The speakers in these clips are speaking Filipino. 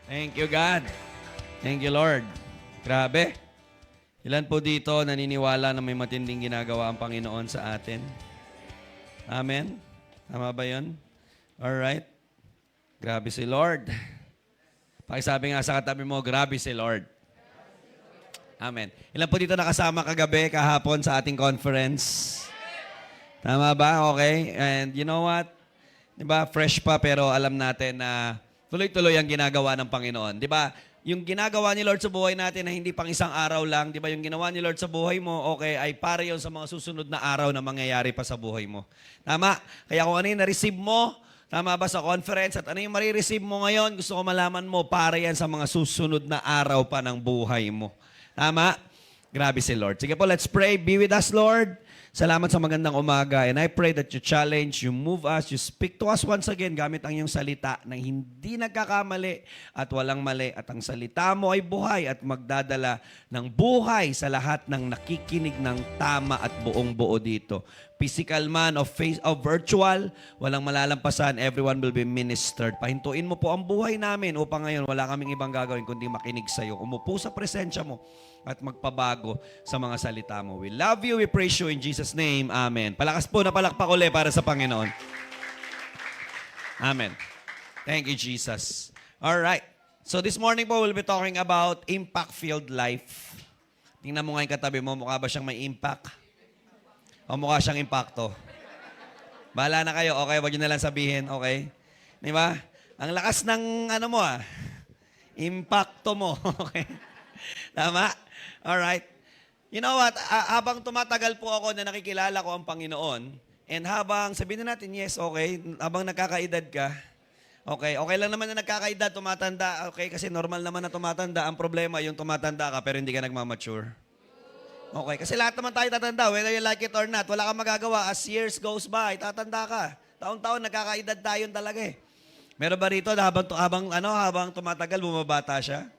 Thank you, God. Thank you, Lord. Grabe. Ilan po dito naniniwala na may matinding ginagawa ang Panginoon sa atin? Amen? Tama ba yun? Alright. Grabe si Lord. Pakisabi nga sa katabi mo, grabe si Lord. Amen. Ilan po dito nakasama kagabi, kahapon sa ating conference? Tama ba? Okay. And you know what? Diba, fresh pa pero alam natin na tuloy-tuloy ang ginagawa ng Panginoon. Diba, yung ginagawa ni Lord sa buhay natin na hindi pang isang araw lang, diba, yung ginawa ni Lord sa buhay mo, okay, ay para yun sa mga susunod na araw na mangyayari pa sa buhay mo. Tama? Kaya kung ano yung na-receive mo, tama ba sa conference, at ano yung marireceive mo ngayon, gusto ko malaman mo, para yan sa mga susunod na araw pa ng buhay mo. Tama? Grabe si Lord. Sige po, let's pray. Be with us, Lord. Salamat sa magandang umaga. And I pray that you challenge, you move us, you speak to us once again gamit ang iyong salita na hindi nagkakamali at walang mali. At ang salita mo ay buhay at magdadala ng buhay sa lahat ng nakikinig ng tama at buong buo dito. Physical man o face o virtual, walang malalampasan, everyone will be ministered. Pahintuin mo po ang buhay namin upang ngayon wala kaming ibang gagawin kundi makinig sa iyo. Umupo sa presensya mo at magpabago sa mga salita mo. We love you, we praise you in Jesus' name. Amen. Palakas po na palakpak ulit para sa Panginoon. Amen. Thank you, Jesus. All right. So this morning po, we'll be talking about impact-filled life. Tingnan mo nga yung katabi mo, mukha ba siyang may impact? O mukha siyang impacto? Bahala na kayo, okay? Wag nyo na lang sabihin, okay? Di ba? Ang lakas ng ano mo impacto mo, okay? Tama? Alright. You know what? Habang tumatagal po ako na nakikilala ko ang Panginoon, and habang, sabihin na natin, yes, okay, habang nagkakaedad ka, okay, okay lang naman na nagkakaedad, tumatanda, okay, kasi normal naman na tumatanda. Ang problema, yung tumatanda ka pero hindi ka nagmamature. Okay, kasi lahat naman tayo tatanda, whether you like it or not, wala kang magagawa. As years goes by, tatanda ka. Taon-taon, nagkakaedad tayo talaga eh. Meron ba rito na habang tumatagal, bumabata siya?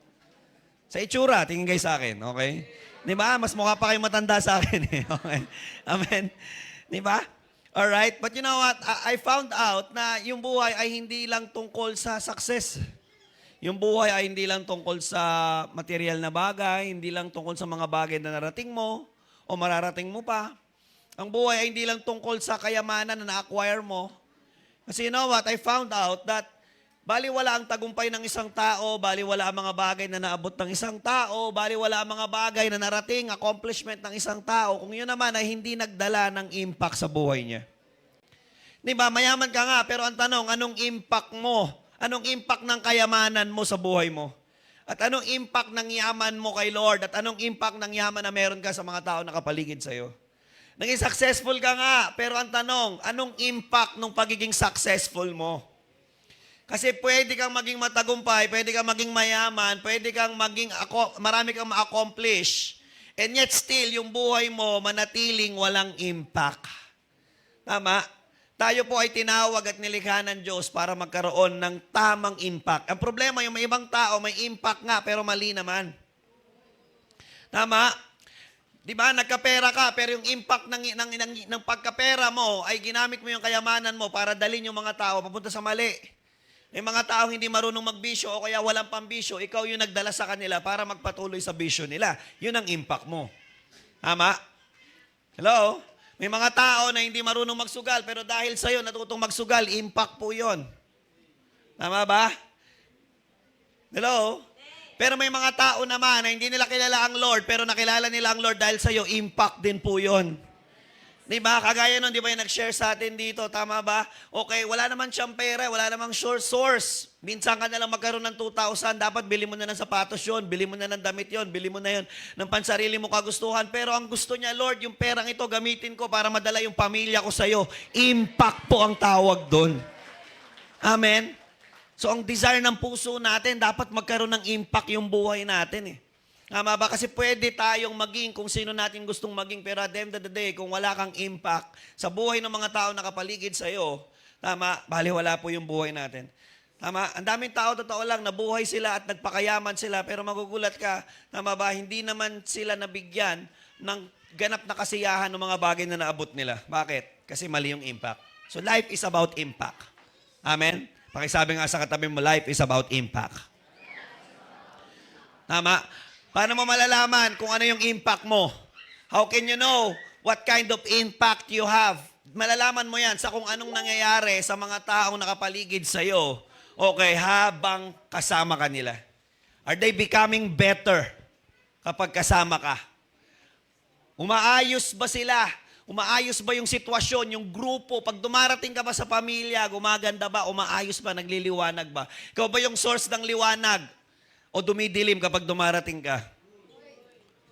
Sa itsura, tingin kayo sa akin, okay? Di ba? Mas mukha pa kayo matanda sa akin eh. Okay? Amen? Di ba? Alright? But you know what? I found out na yung buhay ay hindi lang tungkol sa success. Yung buhay ay hindi lang tungkol sa material na bagay, hindi lang tungkol sa mga bagay na narating mo o mararating mo pa. Ang buhay ay hindi lang tungkol sa kayamanan na na-acquire mo. Kasi you know what? I found out that baliwala ang tagumpay ng isang tao, baliwala ang mga bagay na naabot ng isang tao, baliwala ang mga bagay na narating, accomplishment ng isang tao, kung yun naman ay hindi nagdala ng impact sa buhay niya. Diba, mayaman ka nga, pero ang tanong, anong impact mo? Anong impact ng kayamanan mo sa buhay mo? At anong impact ng yaman mo kay Lord? At anong impact ng yaman na meron ka sa mga tao na kapaligid sa'yo? Naging successful ka nga, pero ang tanong, anong impact ng pagiging successful mo? Kasi pwede kang maging matagumpay, pwede kang maging mayaman, pwede kang marami kang ma-accomplish, and yet still, yung buhay mo manatiling walang impact. Tama? Tayo po ay tinawag at nilikha ng Diyos para magkaroon ng tamang impact. Ang problema, yung may ibang tao, may impact nga, pero mali naman. Tama? Di ba, nagkapera ka, pero yung impact ng pagkapera mo ay ginamit mo yung kayamanan mo para dalhin yung mga tao papunta sa mali. May mga taong hindi marunong magbisyo o kaya walang pambisyo, ikaw yung nagdala sa kanila para magpatuloy sa bisyo nila. Yun ang impact mo. Tama? Hello? May mga tao na hindi marunong magsugal, pero dahil sa'yo natutong magsugal, impact po yun. Tama ba? Hello? Pero may mga tao naman na hindi nila kilala ang Lord, pero nakilala nila ang Lord dahil sa'yo, impact din po yun. Di ba? Kagaya nun, di ba yung nag-share sa atin dito? Tama ba? Okay, wala naman siyang pera, wala namang sure source. Minsan ka nalang magkaroon ng 2,000, dapat bili mo na ng sapatos yon, bili mo na ng damit yon, bili mo na yon ng pansarili mo kagustuhan. Pero ang gusto niya, Lord, yung perang ito gamitin ko para madala yung pamilya ko sa'yo. Impact po ang tawag doon. Amen? So ang desire ng puso natin, dapat magkaroon ng impact yung buhay natin eh. Tama ba? Kasi pwede tayong maging kung sino natin gustong maging, pero at the end of the day, kung wala kang impact sa buhay ng mga tao nakapaligid sa'yo, tama, baliwala po yung buhay natin. Tama? Ang daming tao, totoo lang, nabuhay sila at nagpakayaman sila, pero magugulat ka, tama ba, hindi naman sila nabigyan ng ganap na kasiyahan ng mga bagay na naabot nila. Bakit? Kasi mali yung impact. So life is about impact. Amen? Pakisabi nga sa katabi mo, life is about impact. Tama? Paano mo malalaman kung ano yung impact mo? How can you know what kind of impact you have? Malalaman mo yan sa kung anong nangyayari sa mga taong nakapaligid sa'yo. Okay, habang kasama ka nila. Are they becoming better kapag kasama ka? Umaayos ba sila? Umaayos ba yung sitwasyon, yung grupo? Pag dumarating ka ba sa pamilya, gumaganda ba? Umaayos ba? Nagliliwanag ba? Ikaw ba yung source ng liwanag? O dumidilim kapag dumarating ka?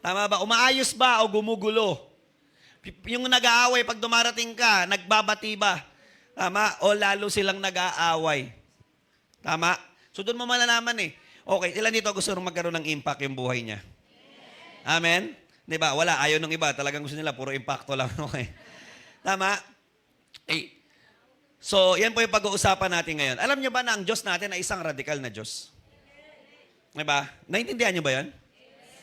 Tama ba? Umaayos ba o gumugulo? Yung nag-aaway, pag dumarating ka, nagbabati ba? Tama? O lalo silang nag-aaway? Tama? So doon mo malalaman eh. Okay, ilan dito gusto magkaroon ng impact yung buhay niya? Amen? Di ba? Wala, ayaw ng iba. Talagang gusto nila, puro impacto lang. Okay. Tama? Eh, so, yan po yung pag-uusapan natin ngayon. Alam niyo ba na ang Diyos natin ay isang radikal na Diyos? Di ba? Naintindihan niyo ba yan?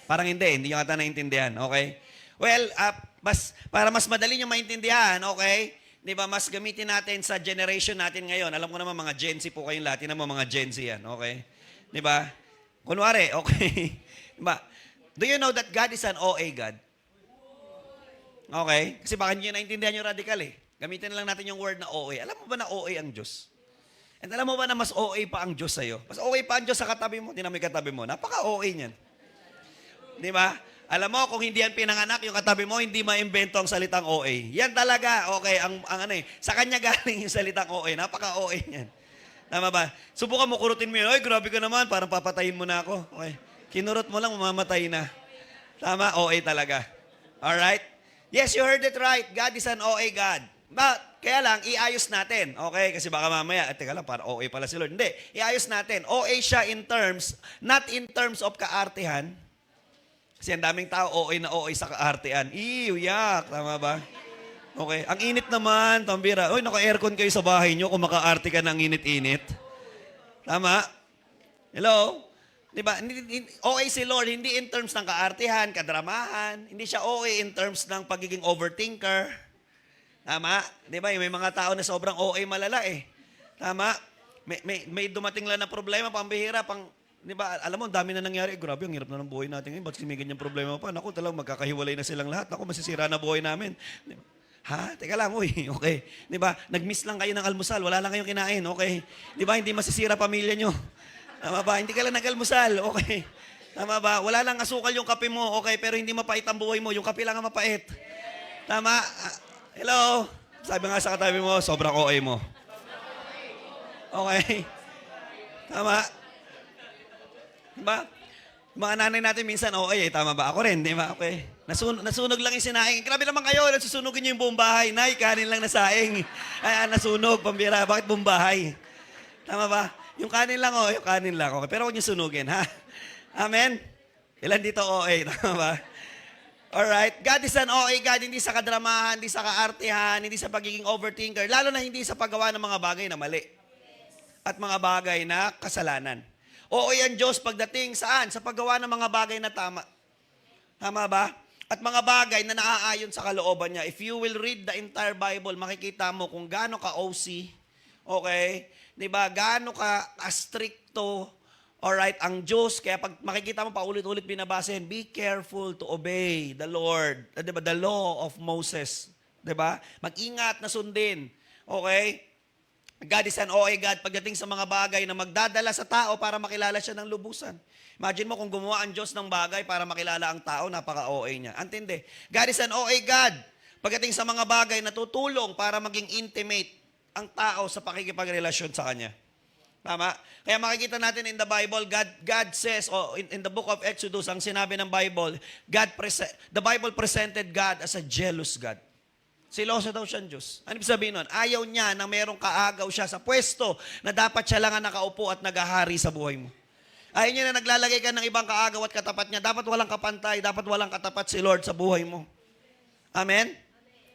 Parang hindi niyo ata naintindihan. Okay? Well, para mas madali niyo maintindihan, okay? Di ba, mas gamitin natin sa generation natin ngayon. Alam ko naman mga Gen Z po kayong lahat. Tinan mo mga Gen Z yan. Okay? Di ba? Kunwari, okay? Di ba? Do you know that God is an OA God? Okay? Kasi baka hindi nyo naintindihan yung radical eh. Gamitin lang natin yung word na OA. Alam mo ba na OA ang Diyos? And alam mo ba na mas OA pa ang Diyos sa'yo? Mas OA pa ang Diyos sa katabi mo. Hindi na may katabi mo. Napaka-OA niyan. Di ba? Alam mo, kung hindi yan pinanganak, yung katabi mo, hindi maimbento ang salitang OA. Yan talaga, okay, ang ano eh. Sa kanya galing yung salitang OA. Napaka-OA niyan. Tama ba? Subukan mo, kurutin mo yun. Oy, grabe ka naman. Parang papatayin mo na ako. Okay. Kinurot mo lang, mamamatay na. Tama? OA talaga. Alright? Yes, you heard it right. God is an OA God. But, kaya lang, iayos natin. Okay? Kasi baka mamaya, teka lang, para OA pala si Lord. Hindi. Iayos natin. OA siya in terms, not in terms of kaartihan. Kasi ang daming tao, OA na OA sa kaartihan. Ew, yak. Tama ba? Okay. Ang init naman, Tambira. Uy, naka-aircon kayo sa bahay nyo kung maka-arte ka ng init-init. Tama? Hello? Diba? OA si Lord, hindi in terms ng kaartihan, kadramahan. Hindi siya OA in terms ng pagiging overthinker. Tama? Diba? May mga tao na sobrang OA malala eh. Tama? May dumating lang na problema, pambihira, diba? Alam mo, ang dami na nangyari. Grabe, ang hirap na ng buhay natin ngayon. Ba't may ganyan problema pa? Naku, talagang magkakahiwalay na silang lahat. Naku, masisira na buhay namin. Diba? Ha? Teka lang, uy. Okay. Diba? Nag-miss lang kayo ng almusal. Wala lang kayong kinain. Okay. Diba? Hindi masisira pamilya nyo. Tama ba? Hindi ka lang nag-almusal. Okay. Tama ba? Wala lang asukal yung kape mo. Okay. Pero hindi mapait ang buhay mo. Yung kape lang ang mapait. Tama? Hello? Sabi nga sa katabi mo, sobrang OA mo. Okay. Tama? Diba? Mga nanay natin minsan OA eh. Tama ba? Ako rin. Di ba? Okay. Nasunog lang yung sinaing. Grabe naman kayo. Nasusunogin nyo yung buong bahay. Nay, kanin lang na saing. Ay, nasunog. Pambira. Bakit buong bahay? Tama ba? Yung kanin lang, yung kanin lang. Okay. Pero huwag niyo sunugin, ha? Amen? Ilan dito OA? Tama ba? Alright? God is an OA God. Hindi sa kadramahan, hindi sa kaartihan, hindi sa pagiging overthinker. Lalo na hindi sa paggawa ng mga bagay na mali. At mga bagay na kasalanan. OA ang Diyos pagdating saan? Sa paggawa ng mga bagay na tama. Tama ba? At mga bagay na naaayon sa kalooban niya. If you will read the entire Bible, makikita mo kung gaano ka OC, okay? Diba? Gaano ka stricto, alright, ang Diyos. Kaya pag makikita mo paulit-ulit binabasahin, be careful to obey the Lord. Diba? The law of Moses. Diba? Mag-ingat na sundin. Okay? God is an OA God pagdating sa mga bagay na magdadala sa tao para makilala siya ng lubusan. Imagine mo kung gumawa ang Diyos ng bagay para makilala ang tao, napaka-OA niya. Antindi. God is an OA God pagdating sa mga bagay na tutulong para maging intimate ang tao sa pakikipagrelasyon sa Kanya. Tama? Kaya makikita natin in the Bible, God says, in the book of Exodus, ang sinabi ng Bible, the Bible presented God as a jealous God. Siloso daw siyang Diyos. Ano ibig sabihin nun? Ayaw niya na merong kaagaw siya sa pwesto na dapat siya lang ang nakaupo at nagahari sa buhay mo. Ayaw niya na naglalagay ka ng ibang kaagaw at katapat niya. Dapat walang kapantay, dapat walang katapat si Lord sa buhay mo. Amen?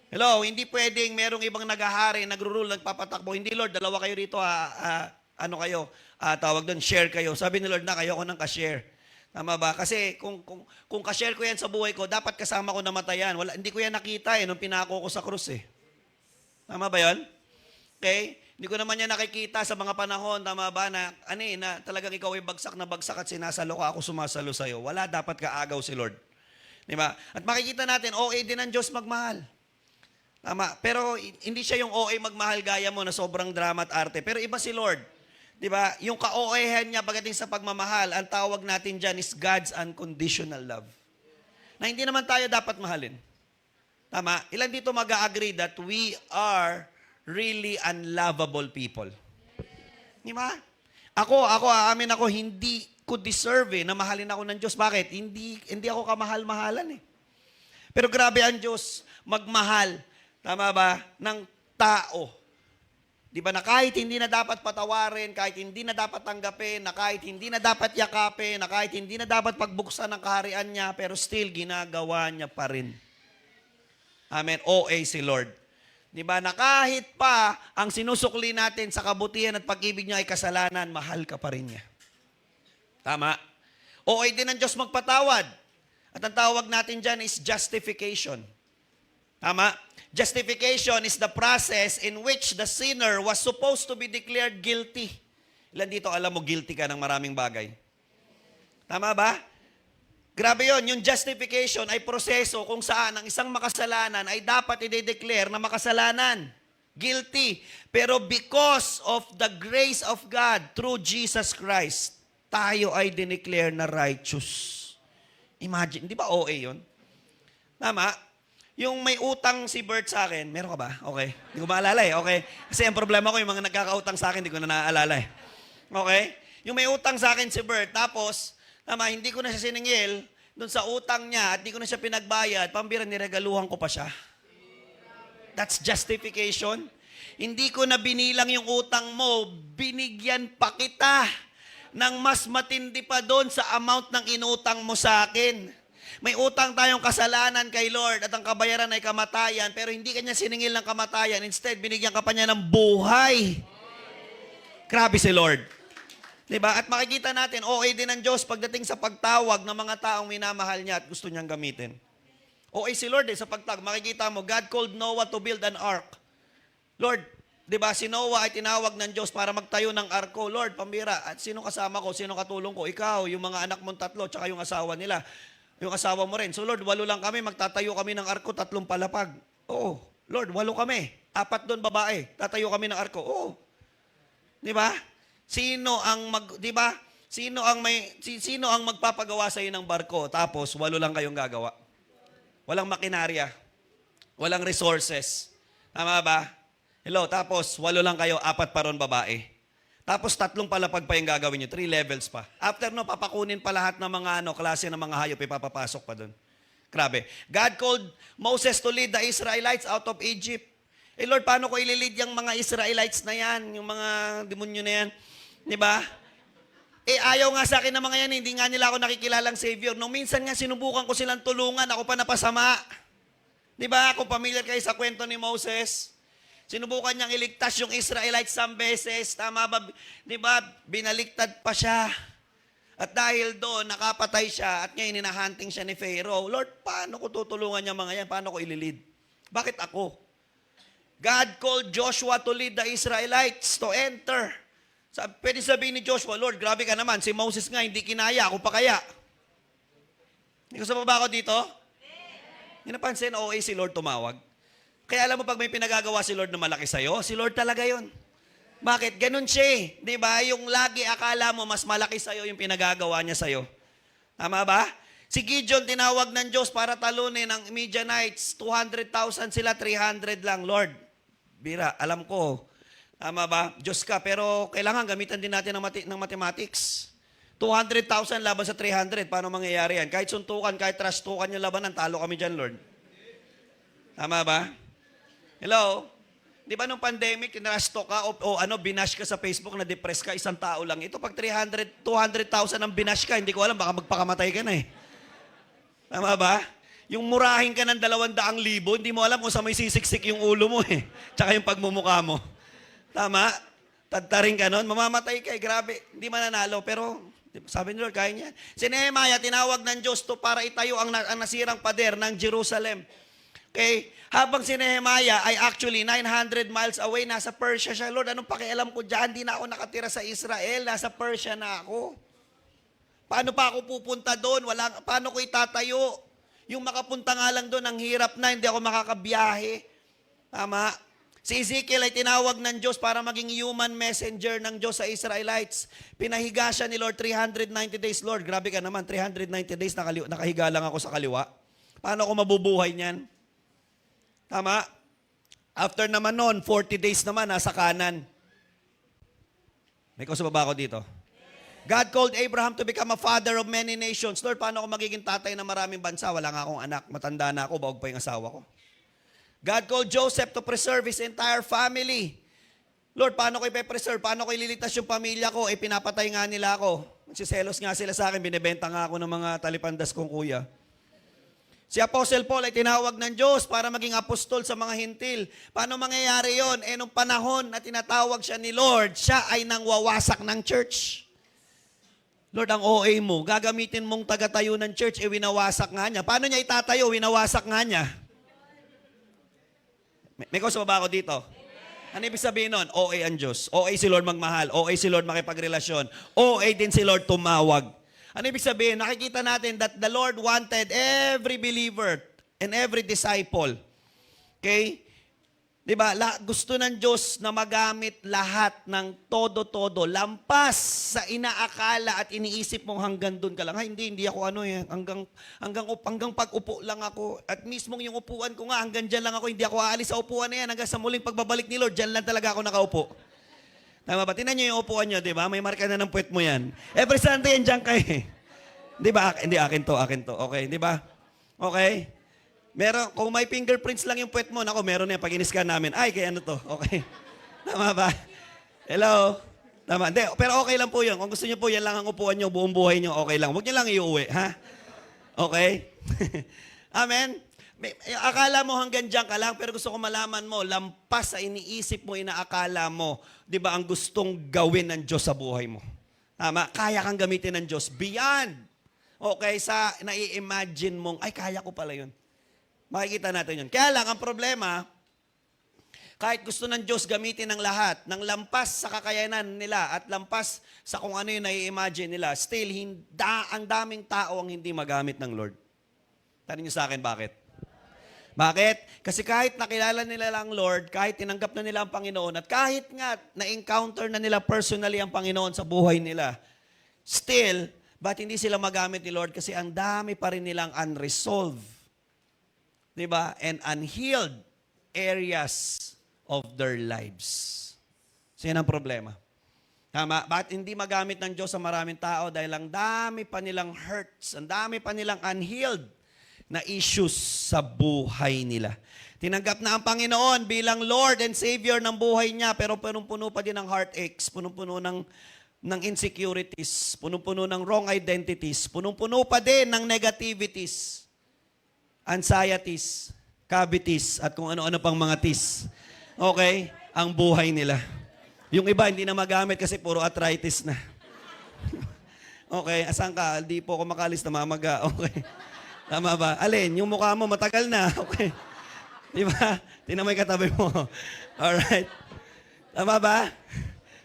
Hello, hindi pwedeng merong ibang nagahari, nagrurule, nagpapatakbo. Hindi, Lord, dalawa kayo rito, ano kayo, tawag doon, share kayo. Sabi ni Lord na kayo ko ng ka-share. Tama ba? Kasi kung ka-share ko yan sa buhay ko, dapat kasama ko namatayan. Hindi ko yan nakita nung pinako ko sa krus eh. Tama ba yan? Okay? Hindi ko naman yan nakikita sa mga panahon, tama ba, na talagang ikaw ay bagsak na bagsak at sinasalo ka, ako sumasalo sa'yo. Wala, dapat kaagaw si Lord. Di ba? At makikita natin, OA din ang Diyos magmahal. Tama. Pero hindi siya yung OA magmahal gaya mo na sobrang drama at arte. Pero iba si Lord. Di ba? Yung ka-OA-han niya pagdating sa pagmamahal, ang tawag natin dyan is God's unconditional love. Na hindi naman tayo dapat mahalin. Tama? Ilan dito mag-agree that we are really unlovable people? Di ba? Aamin ako, hindi ko deserve na mahalin ako ng Diyos. Bakit? Hindi ako kamahal-mahalan eh. Pero grabe ang Diyos magmahal, tama ba, ng tao. Di ba na kahit hindi na dapat patawarin, kahit hindi na dapat tanggapin, na kahit hindi na dapat yakapin, na kahit hindi na dapat pagbuksan ng kaharian niya, pero still ginagawa niya pa rin. Amen. OA si Lord. Di ba na kahit pa ang sinusukli natin sa kabutihan at pag-ibig niya ay kasalanan, mahal ka pa rin niya. Tama. OA din ang Diyos magpatawad. At ang tawag natin dyan is justification. Tama. Justification is the process in which the sinner was supposed to be declared guilty. Ilan dito alam mo guilty ka ng maraming bagay? Tama ba? Grabe yon. Yung justification ay proseso kung saan ang isang makasalanan ay dapat i-declare na makasalanan. Guilty. Pero because of the grace of God through Jesus Christ, tayo ay dineclare na righteous. Imagine, di ba OA yun? Tama? Yung may utang si Bert sa akin, meron ka ba? Okay. Hindi ko maalala eh. Okay. Kasi ang problema ko, yung mga nagkakautang sa akin, hindi ko na naaalala eh. Okay? Yung may utang sa akin si Bert, tapos, tama, hindi ko na siya siningil doon sa utang niya at hindi ko na siya pinagbayad, pambira, niregaluhan ko pa siya. That's justification. Hindi ko na binilang yung utang mo, binigyan pa kita ng mas matindi pa doon sa amount ng inutang mo sa akin. May utang tayong kasalanan kay Lord at ang kabayaran ay kamatayan, pero hindi kanya siningil ng kamatayan. Instead, binigyan ka pa niya ng buhay. Grabe si Lord. Diba? At makikita natin, OA din ng Diyos pagdating sa pagtawag ng mga taong minamahal niya at gusto niyang gamitin. OA si Lord sa pagtawag. Makikita mo, God called Noah to build an ark. Lord, diba, si Noah ay tinawag ng Diyos para magtayo ng arko. Lord, pambira, at sino kasama ko, sino katulong ko? Ikaw, yung mga anak mong tatlo, tsaka yung asawa nila. Yung asawa mo rin. So Lord, 8 lang kami, magtatayo kami ng arko, 3 palapag. Oo. Lord, 8 kami. 4 doon babae. Tatayo kami ng arko. Oo. Di ba? Sino ang magpapagawa sa iyo ng barko tapos 8 lang kayong gagawa? Walang makinarya. Walang resources. Tama ba? Hello, tapos 8 lang kayo, 4 pa ron babae. Tapos 3 palapag pa yung gagawin nyo, 3 levels pa. After no, papakunin pa lahat ng mga klase ng mga hayop, ipapapasok pa doon. Grabe. God called Moses to lead the Israelites out of Egypt. Eh Lord, paano ko ililid yung mga Israelites na yan, yung mga demonyo na yan? Di ba? Eh ayaw nga sa akin ng mga yan, hindi nga nila ako nakikilalang Savior. Nung minsan nga sinubukan ko silang tulungan, ako pa napasama. Di ba? Kung familiar kayo sa kwento ni Moses, sinubukan niyang iligtas yung Israelites 10 beses. Tama ba? Di ba? Binaliktad pa siya. At dahil doon, nakapatay siya at ngayon hinahunting siya ni Pharaoh. Lord, paano ko tutulungan niya mga yan? Paano ko ililid? Bakit ako? God called Joshua to lead the Israelites to enter. Pwede sabihin ni Joshua, Lord, grabe ka naman. Si Moses nga, hindi kinaya. Ako pa kaya? Hindi ko sa baba ako dito? Hindi napansin, OA si Lord tumawag. Kaya alam mo, pag may pinagagawa si Lord na malaki sa'yo, si Lord talaga yon. Bakit? Ganun siya eh. Di ba? Yung lagi akala mo, mas malaki sa'yo yung pinagagawa niya sa'yo. Tama ba? Si Gideon tinawag ng Diyos para talunin ang Midianites. 200,000 sila, 300 lang. Lord, bira, alam ko. Tama ba? Diyos ka, pero kailangan gamitan din natin ng mathematics. 200,000 laban sa 300. Paano mangyayari yan? Kahit suntukan, kahit trastukan yung labanan, talo kami dyan, Lord. Tama ba? Hello? Di ba nung pandemic, narasto ka o binash ka sa Facebook, na-depress ka, isang tao lang. Ito pag 200,000 ang binash ka, hindi ko alam, baka magpakamatay ka na eh. Tama ba? Yung murahin ka ng 200,000, hindi mo alam kung saan may sisiksik yung ulo mo eh. Tsaka yung pagmumukha mo. Tama? Tadtarin ka nun, mamamatay ka eh. Grabe, hindi mananalo. Pero sabi ni Lord, kaya niya. Si Nehemiah, tinawag ng Diyos to para itayo ang nasirang pader ng Jerusalem. Okay? Habang si Nehemiah ay actually 900 miles away, nasa Persia siya. Lord, anong pakialam ko dyan? Di na ako nakatira sa Israel, nasa Persia na ako. Paano pa ako pupunta doon? Paano ko itatayo? Yung makapunta nga lang doon, ang hirap na, hindi ako makakabiyahe. Tama? Si Ezekiel ay tinawag ng Diyos para maging human messenger ng Diyos sa Israelites. Pinahiga siya ni Lord 390 days. Lord, grabe ka naman, 390 days nakahiga lang ako sa kaliwa. Paano ako mabubuhay niyan? Tama? After naman noon, 40 days naman nasa kanan. May kausap ba ako dito? God called Abraham to become a father of many nations. Lord, paano ako magiging tatay ng maraming bansa? Wala nga akong anak. Matanda na ako, baog pa yung asawa ko. God called Joseph to preserve his entire family. Lord, paano ko ipe-preserve? Paano ko ililigtas yung pamilya ko? Pinapatay nga nila ako. Magsiselos nga sila sa akin. Binibenta nga ako ng mga talipandas kong kuya. Si Apostle Paul ay tinawag ng Diyos para maging apostol sa mga hintil. Paano mangyayari yon? Nung panahon na tinatawag siya ni Lord, siya ay nangwawasak ng church. Lord, ang OA mo, gagamitin mong tagatayo ng church, winawasak nga niya. Paano niya itatayo? Winawasak nga niya. May kausap ba ako dito? Ano ibig sabihin nun? OA ang Diyos. OA si Lord magmahal. OA si Lord makipagrelasyon. OA din si Lord tumawag. Ano ibig sabihin? Nakikita natin that the Lord wanted every believer and every disciple. Okay? Diba? Gusto ng Diyos na magamit lahat ng todo-todo. Lampas sa inaakala at iniisip mong hanggang doon ka lang. Ay, hindi ako ano eh. Hanggang pag-upo lang ako. At mismong yung upuan ko nga, hanggang dyan lang ako. Hindi ako aalis sa upuan na yan. Hanggang sa muling pagbabalik ni Lord, dyan lang talaga ako nakaupo. Tama ba? Tingnan nyo yung upuan nyo, di ba? May marka na ng puwet mo yan. Every Sunday yan dyan kayo eh. Di ba? Hindi, akin to. Okay, di ba? Okay? Meron, kung may fingerprints lang yung puwet mo, nako, meron na yan. Pag in-scan namin, ay, kaya ano to? Okay. Tama ba? Hello? Tama. Hindi, pero okay lang po yun. Kung gusto niyo po, yan lang ang upuan niyo, buong buhay niyo, okay lang. Huwag niyo lang iuwi, ha? Okay? Amen? Akala mo hanggang dyan ka lang, pero gusto ko malaman mo, lampas sa iniisip mo, inaakala mo, di ba, ang gustong gawin ng Diyos sa buhay mo. Tama? Kaya kang gamitin ng Diyos beyond. Okay? Sa nai-imagine mong, ay, kaya ko pala yun. Makikita natin yun. Kaya lang, ang problema, kahit gusto ng Diyos gamitin ng lahat, ng lampas sa kakayanan nila at lampas sa kung ano yung nai-imagine nila, still, ang daming tao ang hindi magamit ng Lord. Tanong niyo sa akin, bakit? Bakit? Kasi kahit nakilala nila lang Lord, kahit tinanggap na nila ang Panginoon, at kahit nga na-encounter na nila personally ang Panginoon sa buhay nila, still, ba't hindi sila magamit ni Lord? Kasi ang dami pa rin nilang unresolved. Diba? And unhealed areas of their lives. So yan ang problema. Tama? Bakit hindi magamit ng Diyos sa maraming tao? Dahil ang dami pa nilang hurts, ang dami pa nilang unhealed na issues sa buhay nila. Tinanggap na ang Panginoon bilang Lord and Savior ng buhay niya, pero punong-puno pa din ng heartaches, punong-puno ng insecurities, punong-puno ng wrong identities, punong-puno pa din ng negativities, anxieties, cavities, at kung ano-ano pang mga tis. Okay? Ang buhay nila. Yung iba, hindi na magamit kasi puro arthritis na. Okay? Asan ka? Di po ako makalis na mamaga. Okay? Tama ba? Alin? Yung mukha mo matagal na. Okay? Di ba? Tingnan mo yung katabi mo. Alright? Tama ba?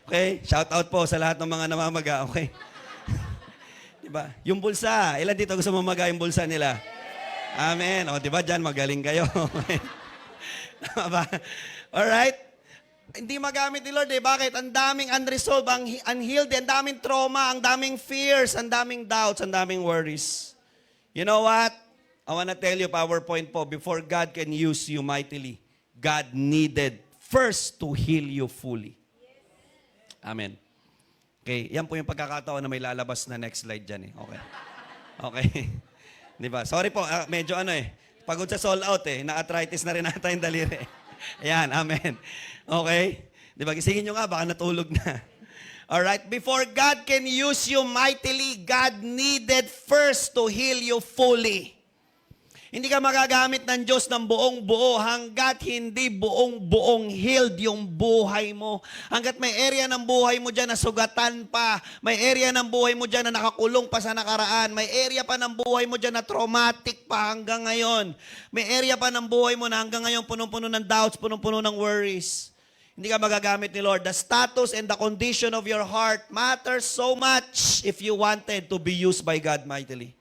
Okay? Shout out po sa lahat ng mga namamaga. Okay? Di ba? Yung bulsa. Ilan dito gusto mamaga yung bulsa nila? Amen. O, di ba dyan, magaling kayo. Tama ba? Alright? Hindi magamit ni Lord eh. Bakit? Ang daming unresolved, ang unhealed, ang daming trauma, ang daming fears, ang daming doubts, ang daming worries. You know what? I wanna tell you, PowerPoint po, before God can use you mightily, God needed first to heal you fully. Amen. Okay, yan po yung pagkakataon na may lalabas na next slide dyan eh. Okay. Okay. Di ba? Sorry po, medyo ano eh. Pagod sa sold out eh. Na-arthritis na rin nata yung daliri. Ayan, amen. Okay? Di ba? Gisingin nyo nga, baka natulog na. Alright? Before God can use you mightily, God needed first to heal you fully. Hindi ka magagamit ng Diyos ng buong buo hanggat hindi buong-buong healed yung buhay mo. Hanggat may area ng buhay mo dyan na sugatan pa, may area ng buhay mo dyan na nakakulong pa sa nakaraan, may area pa ng buhay mo dyan na traumatic pa hanggang ngayon, may area pa ng buhay mo na hanggang ngayon punong-puno ng doubts, punong-puno ng worries. Hindi ka magagamit ni Lord. The status and the condition of your heart matters so much if you wanted to be used by God mightily.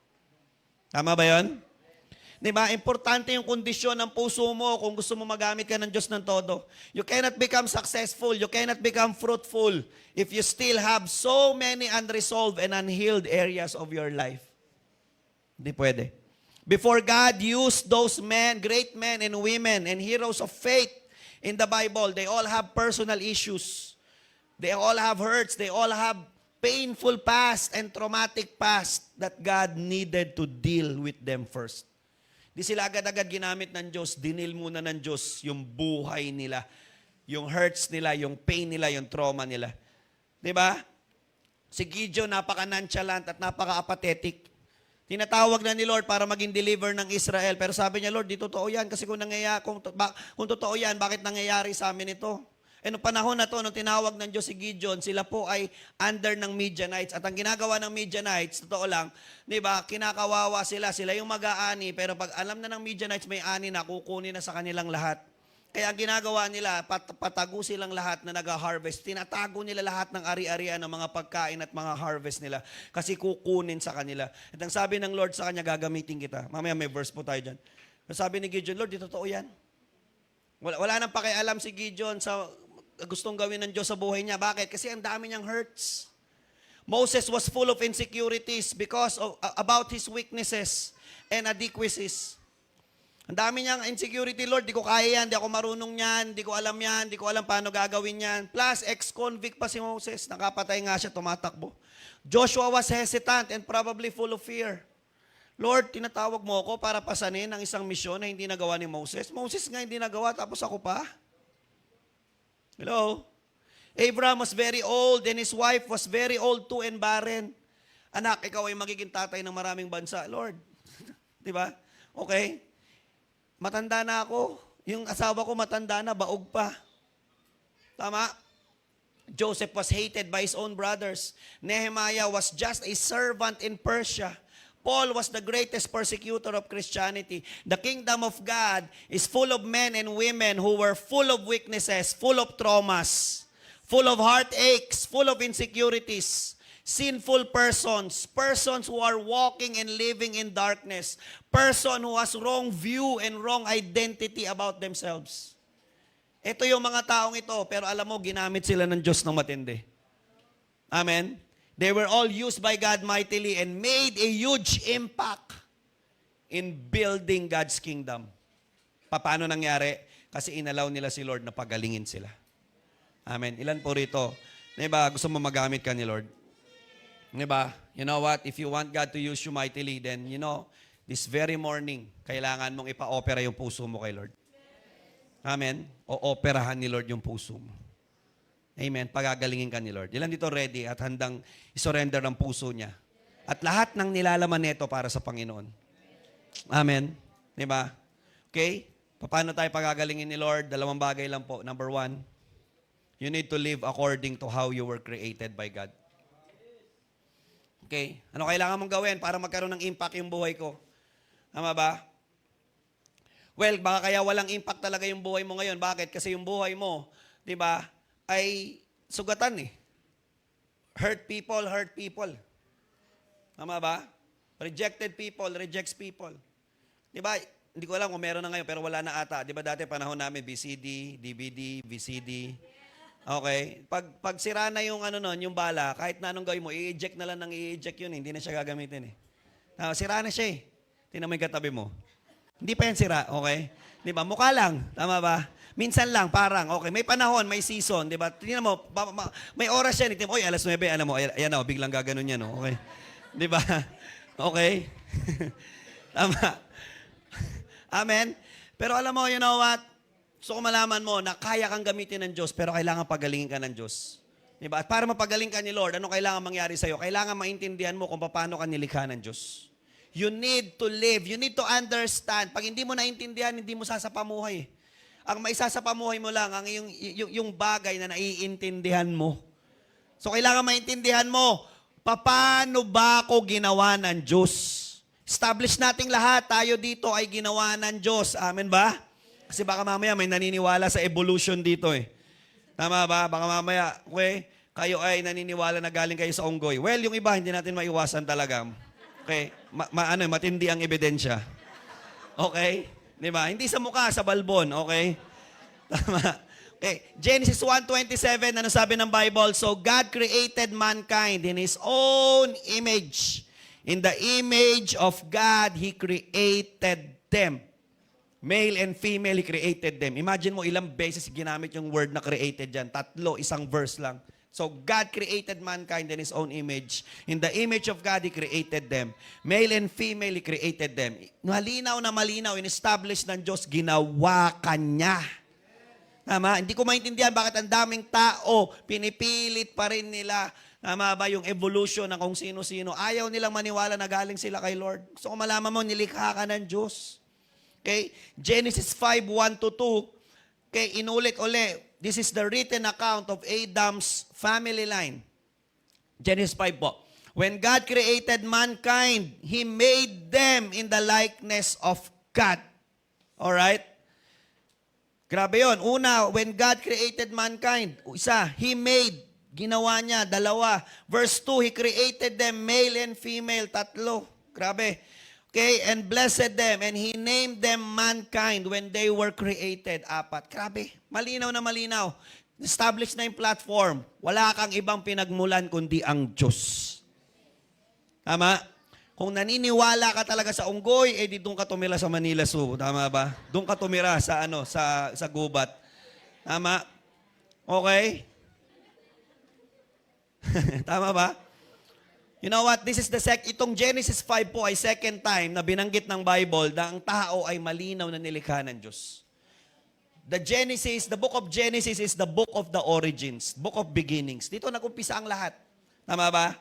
Tama ba yun? Diba? Importante yung kondisyon ng puso mo kung gusto mo magamit ka ng Diyos ng todo. You cannot become successful, you cannot become fruitful if you still have so many unresolved and unhealed areas of your life. Hindi pwede. Before God used those men, great men and women and heroes of faith in the Bible, they all have personal issues. They all have hurts. They all have painful past and traumatic past that God needed to deal with them first. Di sila agad-agad ginamit ng Diyos, dinil muna ng Diyos yung buhay nila, yung hurts nila, yung pain nila, yung trauma nila. Di ba? Si Gideon, napaka-nonchalant at napaka-apathetic. Tinatawag na ni Lord para maging deliver ng Israel. Pero sabi niya, Lord, di totoo yan. Kasi kung totoo yan, bakit nangyayari sa amin ito? E noong panahon na to, nung tinawag ng Diyos si Gideon, sila po ay under ng Midianites. At ang ginagawa ng Midianites, totoo lang, di ba, kinakawawa sila. Sila yung mag-aani, pero pag alam na ng Midianites may ani na, kukunin na sa kanilang lahat. Kaya ang ginagawa nila, patago silang lahat na nag-harvest. Tinatago nila lahat ng ari-arian ng mga pagkain at mga harvest nila. Kasi kukunin sa kanila. At ang sabi ng Lord sa kanya, gagamitin kita. Mamaya may verse po tayo dyan. Sabi ni Gideon, Lord, di totoo yan. Wala nang pakialam si Gideon sa gustong gawin ng Diyos sa buhay niya. Bakit? Kasi ang dami niyang hurts. Moses was full of insecurities because of about his weaknesses and inadequacies. Ang dami niyang insecurity, Lord, di ko kaya yan, di ako marunong yan, di ko alam yan, di ko alam paano gagawin yan. Plus, ex-convict pa si Moses, nakapatay nga siya, tumatakbo. Joshua was hesitant and probably full of fear. Lord, tinatawag mo ako para pasanin ang isang misyon na hindi nagawa ni Moses. Moses nga hindi nagawa, tapos ako pa. Hello? Abraham was very old and his wife was very old too and barren. Anak, ikaw ay magiging tatay ng maraming bansa. Lord, di ba? Okay? Matanda na ako. Yung asawa ko matanda na, baog pa. Tama? Joseph was hated by his own brothers. Nehemiah was just a servant in Persia. Paul was the greatest persecutor of Christianity. The kingdom of God is full of men and women who were full of weaknesses, full of traumas, full of heartaches, full of insecurities, sinful persons, persons who are walking and living in darkness, person who has wrong view and wrong identity about themselves. Ito yung mga taong ito, pero alam mo, ginamit sila ng Diyos ng matindi. Amen? They were all used by God mightily and made a huge impact in building God's kingdom. Paano nangyari? Kasi inalaw nila si Lord na pagalingin sila. Amen. Ilan po rito? Diba, gusto mo magamit ka ni Lord? Diba? You know what? If you want God to use you mightily, then you know, this very morning, kailangan mong ipa-opera yung puso mo kay Lord. Amen? O operahan ni Lord yung puso mo. Amen. Pagagalingin ka ni Lord. Ilan dito ready at handang isurrender ang puso niya. At lahat ng nilalaman nito para sa Panginoon. Amen. Diba? Okay? Paano tayo pagagalingin ni Lord? Dalawang bagay lang po. Number one, you need to live according to how you were created by God. Okay? Ano kailangan mong gawin para magkaroon ng impact yung buhay ko? Tama ba? Well, baka kaya walang impact talaga yung buhay mo ngayon. Bakit? Kasi yung buhay mo, di ba, ay sugatan eh. Hurt people. Tama ba? Rejected people, rejects people. Di ba? Hindi ko alam kung meron na ngayon, pero wala na ata. Di ba dati panahon namin, BCD, DVD, VCD. Okay? Pag sira na yung yung bala, kahit na anong gawin mo, i-eject na lang ng i-eject yun. Hindi na siya gagamitin eh. Sira na siya eh. Tingnan mo yung katabi mo. Hindi pa yan sira, okay? Di ba? Mukha lang. Tama ba? Minsan lang, parang, okay, may panahon, may season, di ba? Tingnan mo, may oras yan. Itim, oy, alas 9, alam mo, ayan o, biglang gaganon yan, o. Okay? Di ba? Okay? Tama. Amen? Pero alam mo, you know what? So kung malaman mo na kaya kang gamitin ng Diyos, pero kailangan pagalingin ka ng Diyos. Di ba? At para mapagaling ka ni Lord, ano kailangan mangyari sa'yo? Kailangan maintindihan mo kung paano ka nilikha ng Diyos. You need to live. You need to understand. Pag hindi mo naintindihan, hindi mo sasapamuhay. Ang maisasapamuhay mo lang, ang yung bagay na naiintindihan mo. So, kailangan maintindihan mo, paano ba ako ginawa ng Diyos? Establish nating lahat, tayo dito ay ginawa ng Diyos. Amen ba? Kasi baka mamaya may naniniwala sa evolution dito eh. Tama ba? Baka mamaya, okay, kayo ay naniniwala na galing kayo sa unggoy. Well, yung iba, hindi natin maiwasan talaga. Okay? Matindi ang ebidensya. Okay? Di ba? Hindi sa mukha, sa balbon. Okay? Tama. Okay. Genesis 1:27, ano sabi ng Bible? So, God created mankind in His own image. In the image of God, He created them. Male and female, He created them. Imagine mo ilang beses ginamit yung word na created dyan. 3, isang verse lang. So, God created mankind in His own image. In the image of God, He created them. Male and female, He created them. Malinaw na malinaw, in-establish ng Diyos, ginawa Kanya. Tama? Hindi ko maintindihan bakit ang daming tao, pinipilit pa rin nila. Tama ba yung evolution ng kung sino-sino? Ayaw nilang maniwala na galing sila kay Lord. Gusto ko malaman mo, nilikha ka ng Diyos. Okay? Genesis 5:1-2. Okay, inulit-uli. This is the written account of Adam's family line. Genesis 5 po. When God created mankind, He made them in the likeness of God. Alright? Grabe yun. Una, when God created mankind, isa, He made. Ginawa niya, 2. Verse 2, He created them, male and female, 3. Grabe. Okay, and blessed them, and He named them mankind when they were created, 4. Grabe. Malinaw na malinaw. Establish na yung platform. Wala kang ibang pinagmulan kundi ang Diyos. Tama? Kung naniniwala ka talaga sa unggoy, eh di doon ka tumira sa Manila Zoo. Tama ba? Doon ka tumira sa sa gubat. Tama? Okay? Tama ba? You know what? This is itong Genesis 5 po ay second time na binanggit ng Bible na ang tao ay malinaw na nilikha ng Diyos. The book of Genesis is the book of the origins, book of beginnings. Dito nag-umpisa ang lahat. Tama ba?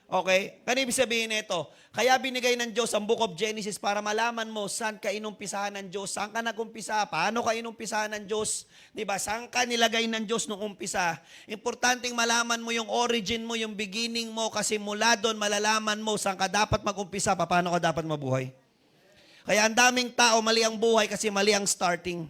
Okay? Ano ibig sabihin nito? Kaya binigay ng Diyos ang book of Genesis para malaman mo saan ka inumpisahan ng Diyos, saan ka nag-umpisa, paano ka inumpisahan ng Diyos, diba? Saan ka nilagay ng Diyos nung umpisa. Importanteng malaman mo yung origin mo, yung beginning mo, kasi mula doon malalaman mo saan ka dapat mag-umpisa, paano ka dapat mabuhay. Kaya ang daming tao, mali ang buhay kasi mali ang starting.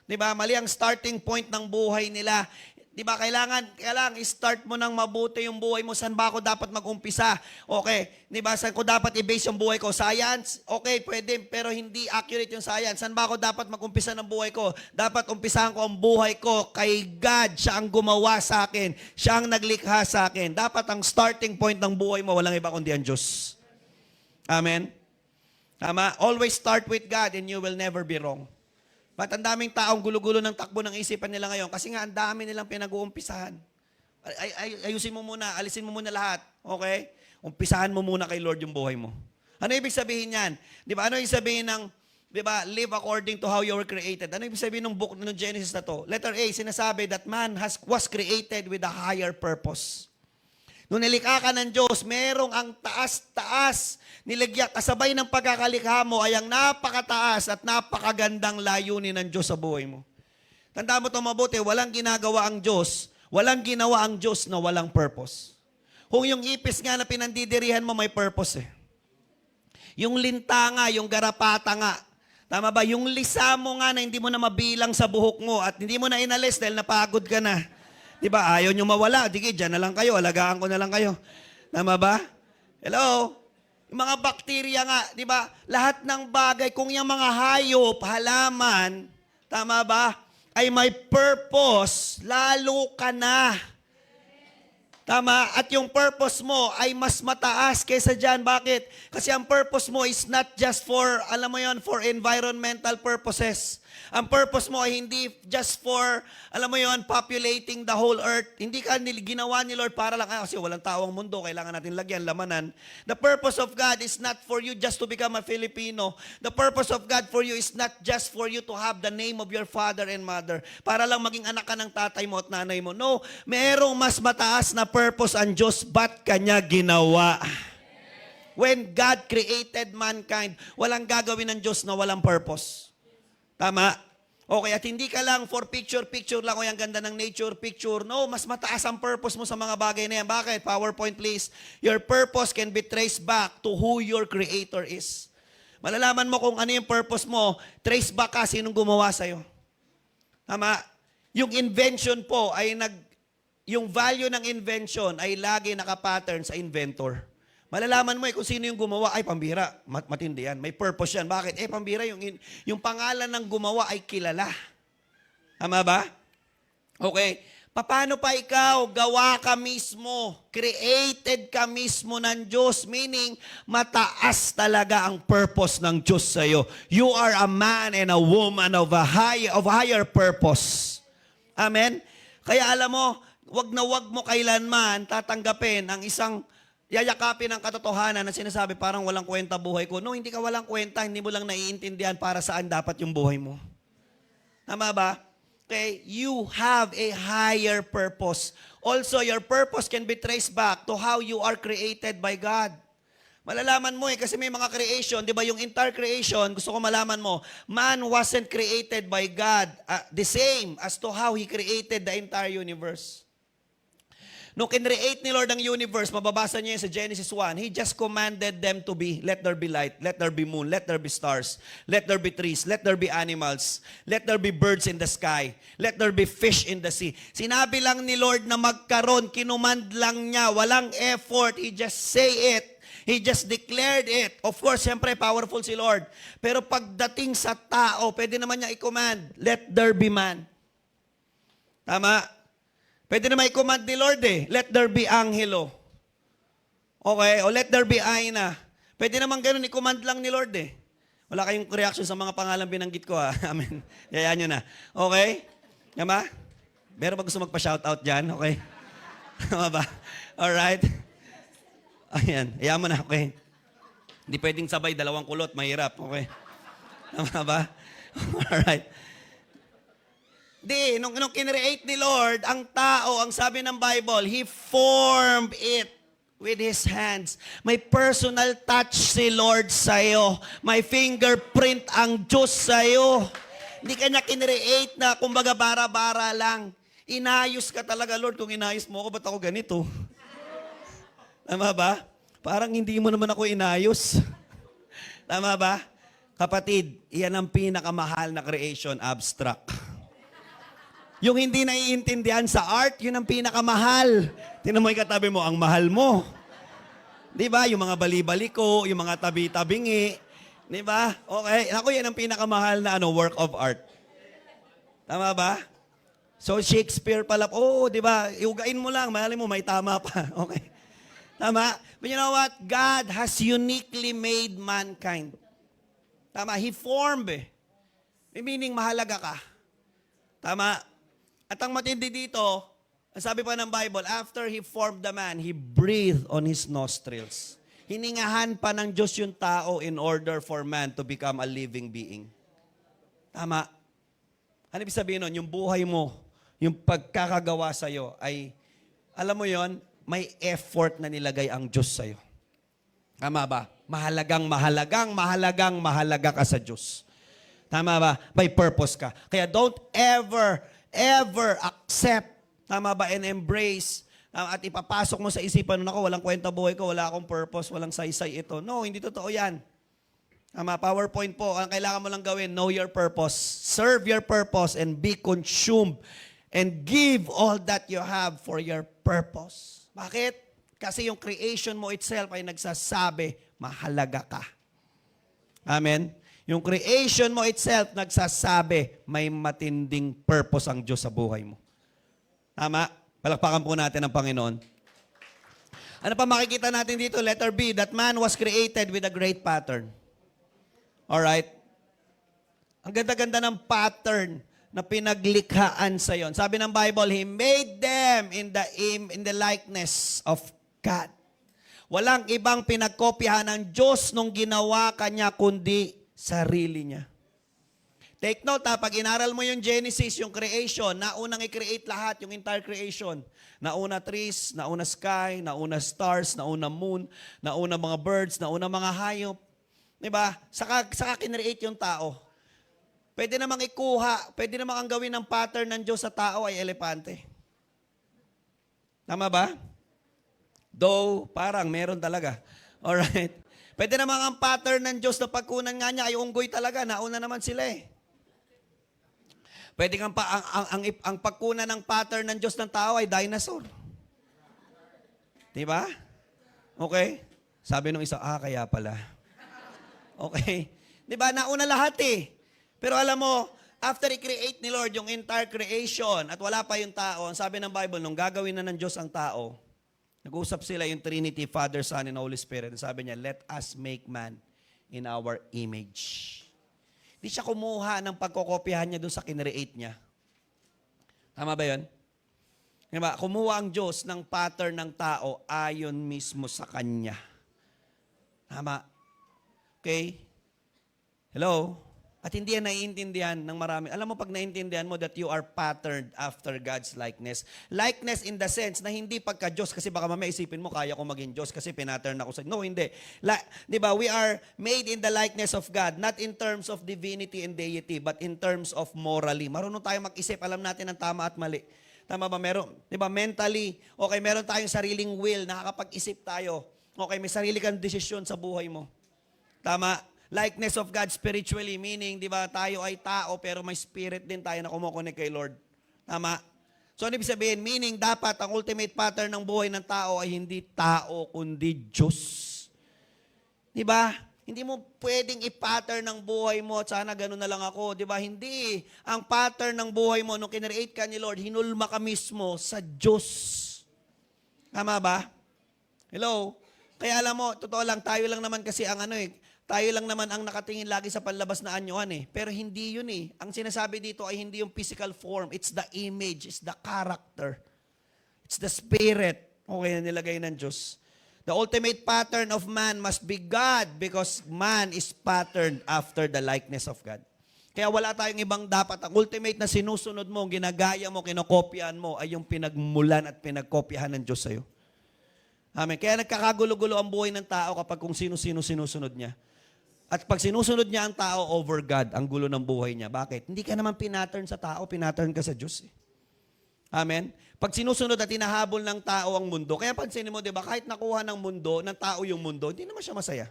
Diba? Mali ang starting point ng buhay nila. Diba, kailangan i-start mo ng mabuti yung buhay mo. Saan ba ako dapat mag-umpisa? Okay. Diba, saan ko dapat i-base yung buhay ko? Science? Okay, pwede, pero hindi accurate yung science. Saan ba ako dapat mag-umpisa ng buhay ko? Dapat umpisahan ko ang buhay ko kay God. Siya ang gumawa sa akin. Siya ang naglikha sa akin. Dapat ang starting point ng buhay mo, walang iba kundi ang Diyos. Amen? Tama? Always start with God and you will never be wrong. Ba't ang daming taong gulo-gulo ng takbo ng isipan nila ngayon? Kasi nga, ang dami nilang pinag-uumpisahan. Ayusin mo muna, alisin mo muna lahat. Okay? Umpisahan mo muna kay Lord yung buhay mo. Ano ibig sabihin yan? Di ba? Ano ibig sabihin ng, di ba, live according to how you were created? Ano ibig sabihin ng book ng Genesis na to? Letter A, sinasabi that man was created with a higher purpose. Nung nilikha ka ng Diyos, merong ang taas-taas, nilagyak, kasabay ng pagkakalikha mo ay ang napakataas at napakagandang layunin ng Diyos sa buhay mo. Tandaan mo ito mabuti, walang ginagawa ang Diyos, walang ginawa ang Diyos na walang purpose. Kung yung ipis nga na pinandidirihan mo, may purpose eh. Yung linta nga, yung garapata nga, tama ba? Yung lisa mo nga na hindi mo na mabilang sa buhok mo at hindi mo na inalis dahil napagod ka na. Diba? Ayaw nyo mawala. Dige, dyan na lang kayo. Alagaan ko na lang kayo. Tama ba? Hello? Yung mga bakterya nga, diba? Lahat ng bagay, kung yung mga hayop, halaman, tama ba? Ay may purpose, lalo ka na. Tama? At yung purpose mo ay mas mataas kaysa dyan. Bakit? Kasi ang purpose mo is not just for, alam mo yon, for environmental purposes. Ang purpose mo ay hindi just for, alam mo yon, populating the whole earth. Hindi ka ginawa ni Lord para lang, kasi walang tao ang mundo, kailangan natin lagyan, lamanan. The purpose of God is not for you just to become a Filipino. The purpose of God for you is not just for you to have the name of your father and mother. Para lang maging anak ka ng tatay mo at nanay mo. No, merong mas mataas na purpose ang Diyos, ba't Kanya ginawa? When God created mankind, walang gagawin ng Diyos na walang purpose. Tama? Okay, at hindi ka lang for picture lang o yung ganda ng nature picture. No, mas mataas ang purpose mo sa mga bagay na yan. Bakit? PowerPoint please. Your purpose can be traced back to who your Creator is. Malalaman mo kung ano yung purpose mo, trace back ka sinong gumawa sa'yo. Tama? Yung invention po ay yung value ng invention ay lagi nakapattern sa inventor. Malalaman mo kung sino yung gumawa, ay pambira, matindi yan. May purpose yan. Bakit? Pambira, yung pangalan ng gumawa ay kilala. Tama ba? Okay. Paano pa ikaw? Gawa ka mismo. Created ka mismo ng Diyos. Meaning, mataas talaga ang purpose ng Diyos sa'yo. You are a man and a woman of higher purpose. Amen? Kaya alam mo, wag mo kailanman tatanggapin ang isang yayakapin ang katotohanan na sinasabi parang walang kwenta buhay ko. No, hindi ka walang kwenta. Hindi mo lang naiintindihan para saan dapat yung buhay mo. Tama ba? Okay, you have a higher purpose. Also, your purpose can be traced back to how you are created by God. Malalaman mo kasi may mga creation, di ba yung entire creation, gusto ko malaman mo, man wasn't created by God the same as to how He created the entire universe. Nung kinreate ni Lord ang universe, mababasa niyo yun sa Genesis 1, He just commanded them to be, let there be light, let there be moon, let there be stars, let there be trees, let there be animals, let there be birds in the sky, let there be fish in the sea. Sinabi lang ni Lord na magkaroon, kinumand lang niya, walang effort, He just say it. He just declared it. Of course, siyempre, powerful si Lord. Pero pagdating sa tao, pwede naman niya i-command, let there be man. Tama? Pwede naman i-command ni Lord let there be angelo. Okay? O let there be Aina. Pwede naman ganun, i-command lang ni Lord Wala kayong reaction sa mga pangalan binanggit ko Amen. Yayaan nyo na. Okay? Tama? Meron ba gusto magpa-shoutout dyan? Okay? Tama ba? Alright? Ayan. Hayaan mo na. Okay? Hindi pwedeng sabay, dalawang kulot. Mahirap. Okay? Tama ba? Alright. Nung kinreate ni Lord, ang tao, ang sabi ng Bible, He formed it with His hands. May personal touch si Lord sa'yo. May fingerprint ang Diyos sa'yo. Hindi ka niya kinreate na kumbaga bara-bara lang. Inayos ka talaga, Lord. Kung inayos mo ako, ba't ako ganito? Tama ba? Parang hindi mo naman ako inayos. Tama ba? Kapatid, iyan ang pinakamahal na creation, abstract. Yung hindi naiintindihan sa art, yun ang pinakamahal. Tingnan mo yung katabi mo, ang mahal mo. Di ba? Yung mga bali-baliko, yung mga tabi-tabingi. Di ba? Okay. Ako, yan ang pinakamahal na work of art. Tama ba? So, Shakespeare pala, di ba? Iugain mo lang, mahalin mo, may tama pa. Okay. Tama? But you know what? God has uniquely made mankind. Tama? He formed May meaning mahalaga ka. Tama? At ang matindi dito, ang sabi pa ng Bible, after He formed the man, He breathed on his nostrils. Hiningahan pa ng Diyos yung tao in order for man to become a living being. Tama? Ano ibig sabihin nun? Yung buhay mo, yung pagkakagawa sa'yo ay, alam mo yon, may effort na nilagay ang Diyos sa'yo. Tama ba? Mahalaga ka sa Diyos. Tama ba? May purpose ka. Kaya don't ever accept, tama ba, and embrace, at ipapasok mo sa isipan mo, walang kwenta buhay ko, wala akong purpose, walang saysay ito. No, hindi totoo yan. Tama, PowerPoint po, ang kailangan mo lang gawin, know your purpose, serve your purpose, and be consumed, and give all that you have for your purpose. Bakit? Kasi yung creation mo itself ay nagsasabi, mahalaga ka. Amen? Yung creation mo itself nagsasabi, may matinding purpose ang Diyos sa buhay mo. Tama? Palakpakan po natin ang Panginoon. Ano pa makikita natin dito? Letter B, that man was created with a great pattern. Alright? Ang ganda-ganda ng pattern na pinaglikhaan sa yon. Sabi ng Bible, He made them in the likeness of God. Walang ibang pinagkopyahan ng Diyos nung ginawa kanya kundi sarili niya. Take note ha, pag inaral mo yung Genesis, yung creation, naunang i-create lahat, yung entire creation. Nauna trees, nauna sky, nauna stars, nauna moon, nauna mga birds, nauna mga hayop. Diba? Saka kinreate yung tao. Pwede namang ikuha, pwede namang ang gawin ng pattern ng Diyos sa tao ay elepante. Tama ba? Though, parang meron talaga. Alright? Pwede namang ang pattern ng Diyos na pagkunan nga niya ay unggoy talaga. Nauna naman sila eh. Pwede kang ang pagkunan ng pattern ng Diyos ng tao ay dinosaur. Diba? Okay? Sabi nung isa, kaya pala. Okay? Diba? Nauna lahat eh. Pero alam mo, after i-create ni Lord yung entire creation at wala pa yung tao, ang sabi ng Bible, nung gagawin na ng Diyos ang tao, nag-usap sila yung Trinity, Father, Son, and Holy Spirit. Sabi niya, let us make man in our image. Di siya kumuha ng pagkokopyahan niya doon sa kinreate niya. Tama ba yun? Diba? Kumuha ang Diyos ng pattern ng tao ayon mismo sa Kanya. Tama? Okay? Hello? At hindi yan naiintindihan ng marami. Alam mo, pag naiintindihan mo that you are patterned after God's likeness. Likeness in the sense na hindi pagka-Diyos, kasi baka mamaya isipin mo, kaya ko maging Diyos kasi pinattern ako sa... No, hindi. Di ba? We are made in the likeness of God, not in terms of divinity and deity, but in terms of morally. Marunong tayo mag-isip, alam natin ang tama at mali. Tama ba? Meron, di ba? Mentally, okay, meron tayong sariling will, nakakapag-isip tayo. Okay, may sarili kang desisyon sa buhay mo. Tama? Likeness of God spiritually, meaning, di ba, tayo ay tao, pero may spirit din tayo na kumukonek kay Lord. Tama? So, ano ibig sabihin? Meaning, dapat ang ultimate pattern ng buhay ng tao ay hindi tao, kundi Diyos. Di ba? Hindi mo pwedeng i-pattern ng buhay mo at sana ganun na lang ako. Di ba? Hindi. Ang pattern ng buhay mo, nung kinreate ka ni Lord, hinulma ka mismo sa Diyos. Tama ba? Hello? Kaya alam mo, totoo lang, tayo lang naman kasi ang tayo lang naman ang nakatingin lagi sa panlabas na anyuan eh. Pero hindi yun eh. Ang sinasabi dito ay hindi yung physical form. It's the image. It's the character. It's the spirit. Okay na nilagay ng Diyos. The ultimate pattern of man must be God because man is patterned after the likeness of God. Kaya wala tayong ibang dapat. Ang ultimate na sinusunod mo, ginagaya mo, kinokopyahan mo ay yung pinagmulan at pinagkopyahan ng Diyos sa'yo. Amen. Kaya nagkakagulo-gulo ang buhay ng tao kapag kung sino-sino sinusunod niya. At pag sinusunod niya ang tao over God, ang gulo ng buhay niya. Bakit? Hindi ka naman pinattern sa tao, pinattern ka sa Diyos. Eh. Amen? Pag sinusunod at hinahabol ng tao ang mundo, kaya pansinin mo, di ba, kahit nakuha ng mundo, ng tao yung mundo, hindi naman siya masaya.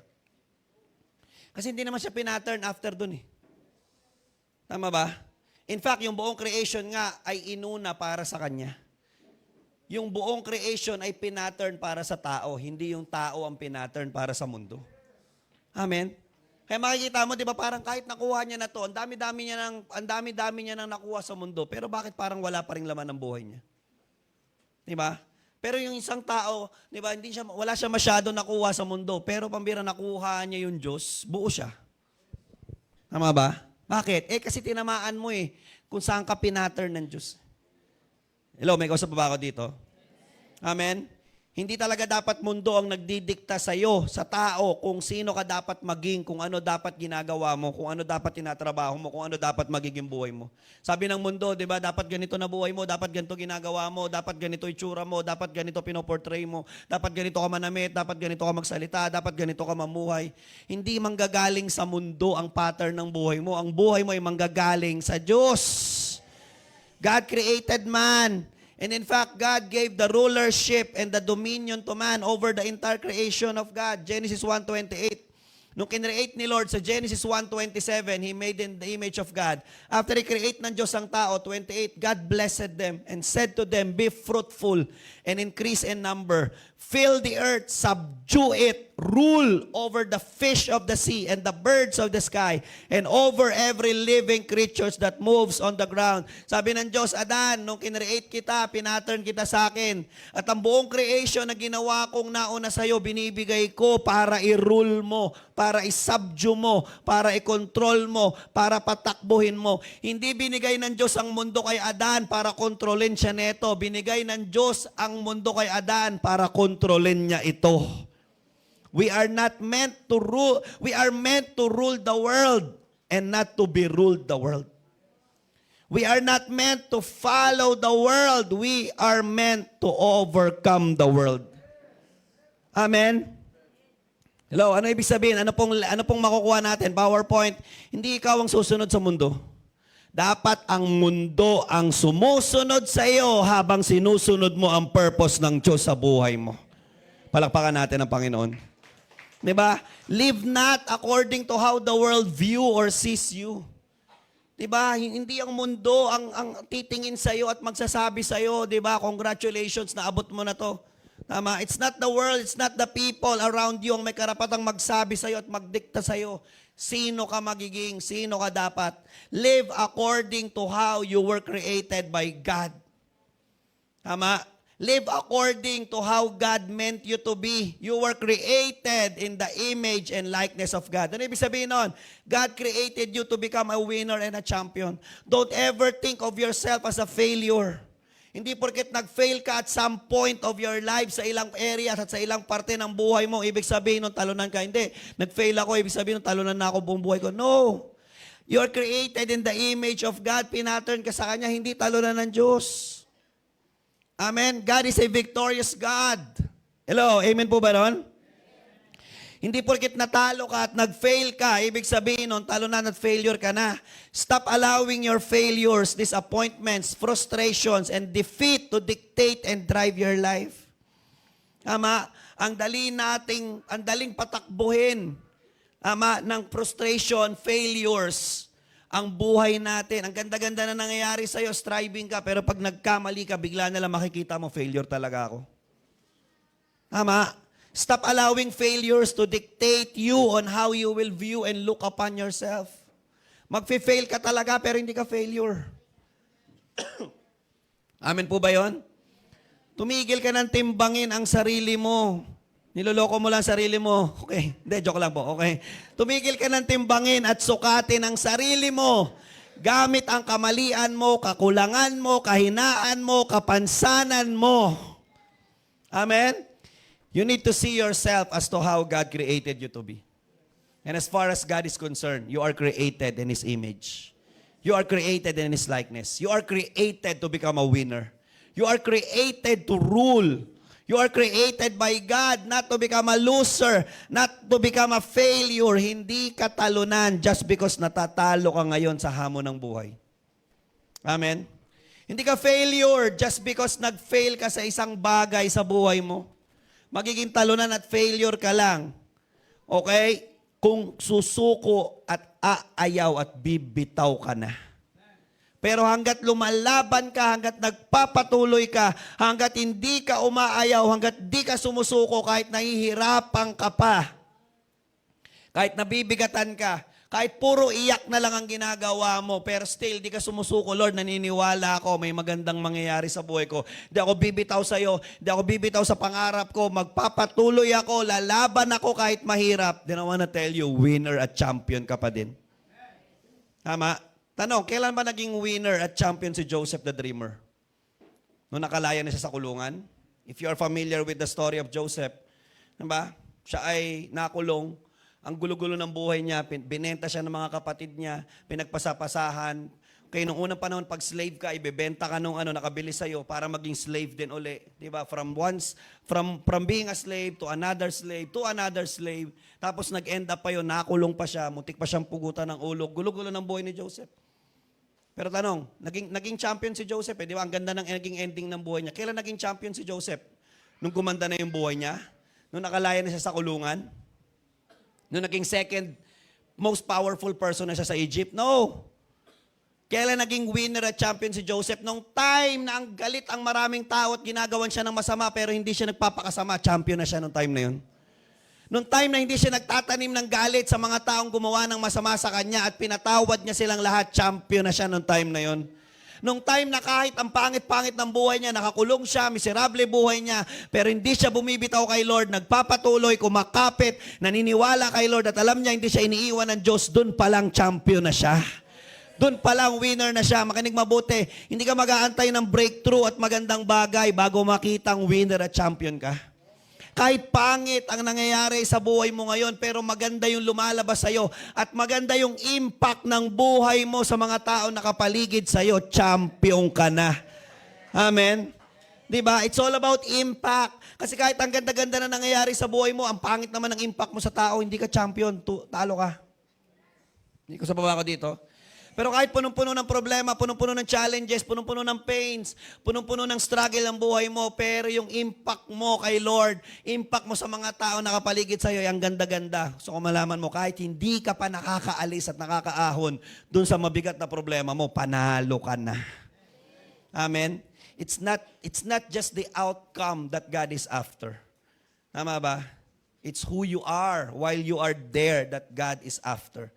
Kasi hindi naman siya pinattern after dun eh. Tama ba? In fact, yung buong creation nga ay inuna para sa Kanya. Yung buong creation ay pinattern para sa tao, hindi yung tao ang pinattern para sa mundo. Amen? Kaya makikita mo, di ba, parang kahit nakuha niya na to, ang dami-dami niya nang nakuha sa mundo, pero bakit parang wala pa ring laman ng buhay niya? Di ba? Pero yung isang tao, di ba, wala siya masyado nakuha sa mundo, pero pambira nakuha niya yung Diyos, buo siya. Tama ba? Bakit? Kasi tinamaan mo kung saan ka pinattern ng Diyos. Hello, may kausap ba ako dito? Amen? Hindi talaga dapat mundo ang nagdidikta sa iyo, sa tao, kung sino ka dapat maging, kung ano dapat ginagawa mo, kung ano dapat tinatrabaho mo, kung ano dapat magiging buhay mo. Sabi ng mundo, di ba, dapat ganito na buhay mo, dapat ganito ginagawa mo, dapat ganito itsura mo, dapat ganito pinoportray mo, dapat ganito ka manamit, dapat ganito ka magsalita, dapat ganito ka mamuhay. Hindi manggagaling sa mundo ang pattern ng buhay mo. Ang buhay mo ay manggagaling sa Diyos. God created man. And in fact, God gave the rulership and the dominion to man over the entire creation of God. Genesis 1:28. Nung kinreate ni Lord sa Genesis 1:27, He made in the image of God. After I-create ng Diyos ang tao, 28, God blessed them and said to them, be fruitful and increase in number. Fill the earth, subdue it, rule over the fish of the sea and the birds of the sky and over every living creatures that moves on the ground. Sabi ng Diyos, Adan, nung kinreate kita, pinattern kita sa akin. At ang buong creation na ginawa kong nauna sa'yo, binibigay ko para i-rule mo, para i-subdue mo, para i-control mo, para patakbuhin mo. Hindi binigay ng Diyos ang mundo kay Adan para kontrolin siya neto. Binigay ng Diyos ang mundo kay Adan para kontrolin niya ito. We are not meant to rule. We are meant to rule the world and not to be ruled the world. We are not meant to follow the world. We are meant to overcome the world. Amen? Hello, ano ibig sabihin? Ano pong makukuha natin? PowerPoint. Hindi ikaw ang susunod sa mundo. Dapat ang mundo ang sumusunod sa iyo habang sinusunod mo ang purpose ng Diyos sa buhay mo. Palakpakan natin ang Panginoon. Diba? Live not according to how the world view or sees you. Diba? Hindi ang mundo ang titingin sa iyo at magsasabi sa iyo, diba? Congratulations, naabot mo na to. Tama? It's not the world, it's not the people around you ang may karapatang magsabi sa iyo at magdikta sa iyo. Sino ka magiging? Sino ka dapat? Live according to how you were created by God. Tama? Live according to how God meant you to be. You were created in the image and likeness of God. Ano ibig sabihin nun? God created you to become a winner and a champion. Don't ever think of yourself as a failure. Hindi porket nag-fail ka at some point of your life sa ilang areas at sa ilang parte ng buhay mo, ibig sabihin nun talunan ka. Hindi. Nag-fail ako, ibig sabihin nun talunan na ako buong buhay ko. No. You're created in the image of God. Pinattern ka sa Kanya, hindi talunan ng Diyos. Amen? God is a victorious God. Hello, amen po ba nun? Hindi porket natalo ka at nag-fail ka, ibig sabihin nun, talunan at failure ka na. Stop allowing your failures, disappointments, frustrations, and defeat to dictate and drive your life. Tama? Ang daling patakbuhin, ng frustration, failures, ang buhay natin. Ang ganda-ganda na nangyayari sa'yo, striving ka, pero pag nagkamali ka, bigla na lang makikita mo, failure talaga ako. Tama? Stop allowing failures to dictate you on how you will view and look upon yourself. Magfe-fail ka talaga pero hindi ka failure. Amen po ba yun? Tumigil ka ng timbangin ang sarili mo. Niloloko mo lang sarili mo. Okay, hindi, joke lang po. Okay. Tumigil ka ng timbangin at sukatin ang sarili mo. Gamit ang kamalian mo, kakulangan mo, kahinaan mo, kapansanan mo. Amen? You need to see yourself as to how God created you to be. And as far as God is concerned, you are created in His image. You are created in His likeness. You are created to become a winner. You are created to rule. You are created by God not to become a loser, not to become a failure. Hindi ka talunan just because natatalo ka ngayon sa hamon ng buhay. Amen? Hindi ka failure just because nag-fail ka sa isang bagay sa buhay mo. Magiging talunan at failure ka lang. Okay? Kung susuko at aayaw at bibitaw ka na. Pero hanggat lumalaban ka, hanggat nagpapatuloy ka, hanggat hindi ka umaayaw, hanggat di ka sumusuko, kahit nahihirapan ka pa, kahit nabibigatan ka, kahit puro iyak na lang ang ginagawa mo, pero still, di ka sumusuko, Lord, naniniwala ako, may magandang mangyayari sa buhay ko. Di ako bibitaw sa iyo, di ako bibitaw sa pangarap ko, magpapatuloy ako, lalaban ako kahit mahirap. Then I wanna tell you, winner at champion ka pa din. Tama? Tanong, kailan ba naging winner at champion si Joseph the Dreamer? Noong nakalaya na siya sa kulungan? If you are familiar with the story of Joseph, diba? Siya ay nakulong. Ang gulo-gulo ng buhay niya, binenta siya ng mga kapatid niya, pinagpasapasahan. Kaya nung unang panahon, pag slave ka, ibebenta ka nung nakabili sa'yo para maging slave din uli. Diba? From being a slave to another slave. Tapos nag-end up pa yun, nakulong pa siya, muntik pa siyang pugutan ng ulo. Gulo-gulo ng buhay ni Joseph. Pero tanong, naging champion si Joseph di ba? Ang ganda ng naging ending ng buhay niya. Kailan naging champion si Joseph? Nung gumanda na yung buhay niya? Nung nakalaya na siya sa kulungan? Nung naging second most powerful person na siya sa Egypt? No. Kailan naging winner at champion si Joseph? Nung time na ang galit ang maraming tao at ginagawan siya ng masama pero hindi siya nagpapakasama, champion na siya nung time na yun. Nung time na hindi siya nagtatanim ng galit sa mga taong gumawa ng masama sa kanya at pinatawad niya silang lahat, champion na siya nung time na yun. Nung time na kahit ang pangit-pangit ng buhay niya, nakakulong siya, miserable buhay niya, pero hindi siya bumibitaw kay Lord, nagpapatuloy, kumakapit, naniniwala kay Lord at alam niya hindi siya iniiwan ng Diyos, dun palang champion na siya. Dun palang winner na siya. Makinig mabuti, hindi ka mag-aantay ng breakthrough at magandang bagay bago makitang winner at champion ka. Kahit pangit ang nangyayari sa buhay mo ngayon, pero maganda yung lumalabas sa'yo at maganda yung impact ng buhay mo sa mga tao nakapaligid sa'yo, champion ka na. Amen? Diba? It's all about impact. Kasi kahit ang ganda-ganda na nangyayari sa buhay mo, ang pangit naman ng impact mo sa tao, hindi ka champion, talo ka. Hindi ko sa baba ko dito. Pero kahit punong-puno ng problema, punong-puno ng challenges, punong-puno ng pains, punong-puno ng struggle ang buhay mo, pero yung impact mo kay Lord, impact mo sa mga tao nakapaligid sa'yo, ang ganda-ganda. So kung malaman mo, kahit hindi ka pa nakakaalis at nakakaahon dun sa mabigat na problema mo, panalo ka na. Amen? It's not just the outcome that God is after. Tama ba? It's who you are while you are there that God is after.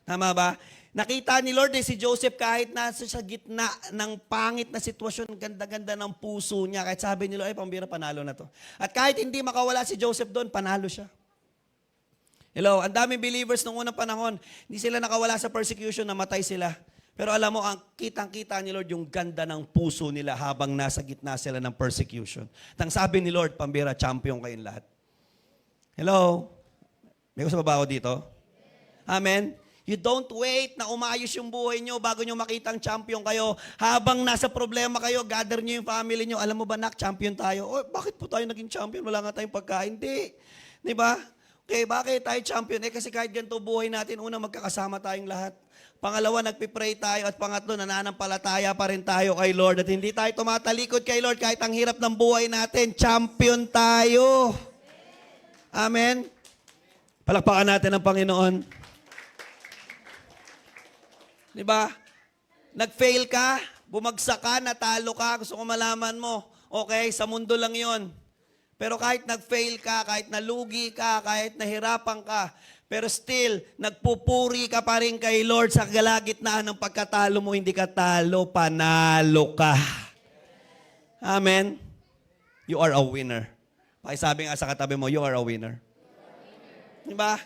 Tama ba? Nakita ni Lord si Joseph kahit nasa sa gitna ng pangit na sitwasyon, ganda-ganda ng puso niya. Kahit sabi ni Lord, ay pambira, panalo na to. At kahit hindi makawala si Joseph doon, panalo siya. Hello, ang daming believers nung unang panahon, hindi sila nakawala sa persecution, namatay sila. Pero alam mo, ang kitang-kita ni Lord yung ganda ng puso nila habang nasa gitna sila ng persecution. Tang sabi ni Lord, pambira, champion kayong lahat. Hello? May gusto ba ako dito? Amen? You don't wait na umayos yung buhay nyo bago nyo makitang champion kayo. Habang nasa problema kayo, gather nyo yung family nyo. Alam mo ba, nak, champion tayo? Oh, bakit po tayo naging champion? Wala nga tayong pagkain. Hindi. Di ba? Okay, bakit tayo champion? Kasi kahit ganito buhay natin, una, magkakasama tayong lahat. Pangalawa, nagpipray tayo. At pangatlo, nananampalataya pa rin tayo kay Lord. At hindi tayo tumatalikod kay Lord kahit ang hirap ng buhay natin. Champion tayo. Amen? Palakpakan natin ang Panginoon. Diba? Nag-fail ka, bumagsak ka, natalo ka, gusto ko malaman mo. Okay, sa mundo lang yon. Pero kahit nag-fail ka, kahit nalugi ka, kahit nahirapan ka, pero still, nagpupuri ka pa rin kay Lord sa kalagitnaan ng pagkatalo mo, hindi ka talo, panalo ka. Amen? You are a winner. Pakisabi nga sa katabi mo, you are a winner. Diba?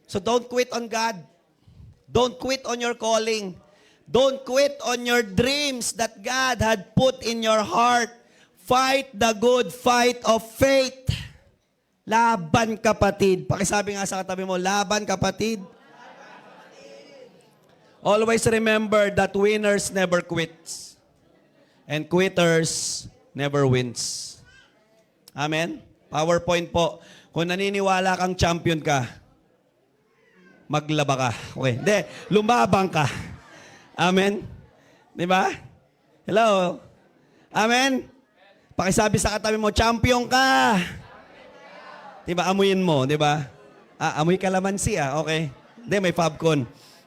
So don't quit on God. Don't quit on your calling. Don't quit on your dreams that God had put in your heart. Fight the good fight of faith. Laban, kapatid. Pakisabi nga sa katabi mo, laban, kapatid. Always remember that winners never quits. And quitters never wins. Amen? PowerPoint po. Kung naniniwala kang champion ka, maglaba ka. Okay. Hindi, lumabang ka. Amen? Di ba? Hello? Amen? Pakisabi sa katabi mo, champion ka. Di ba? Amuyin mo, di ba? Amoy kalamansi, okay. Hindi, may Fabcon.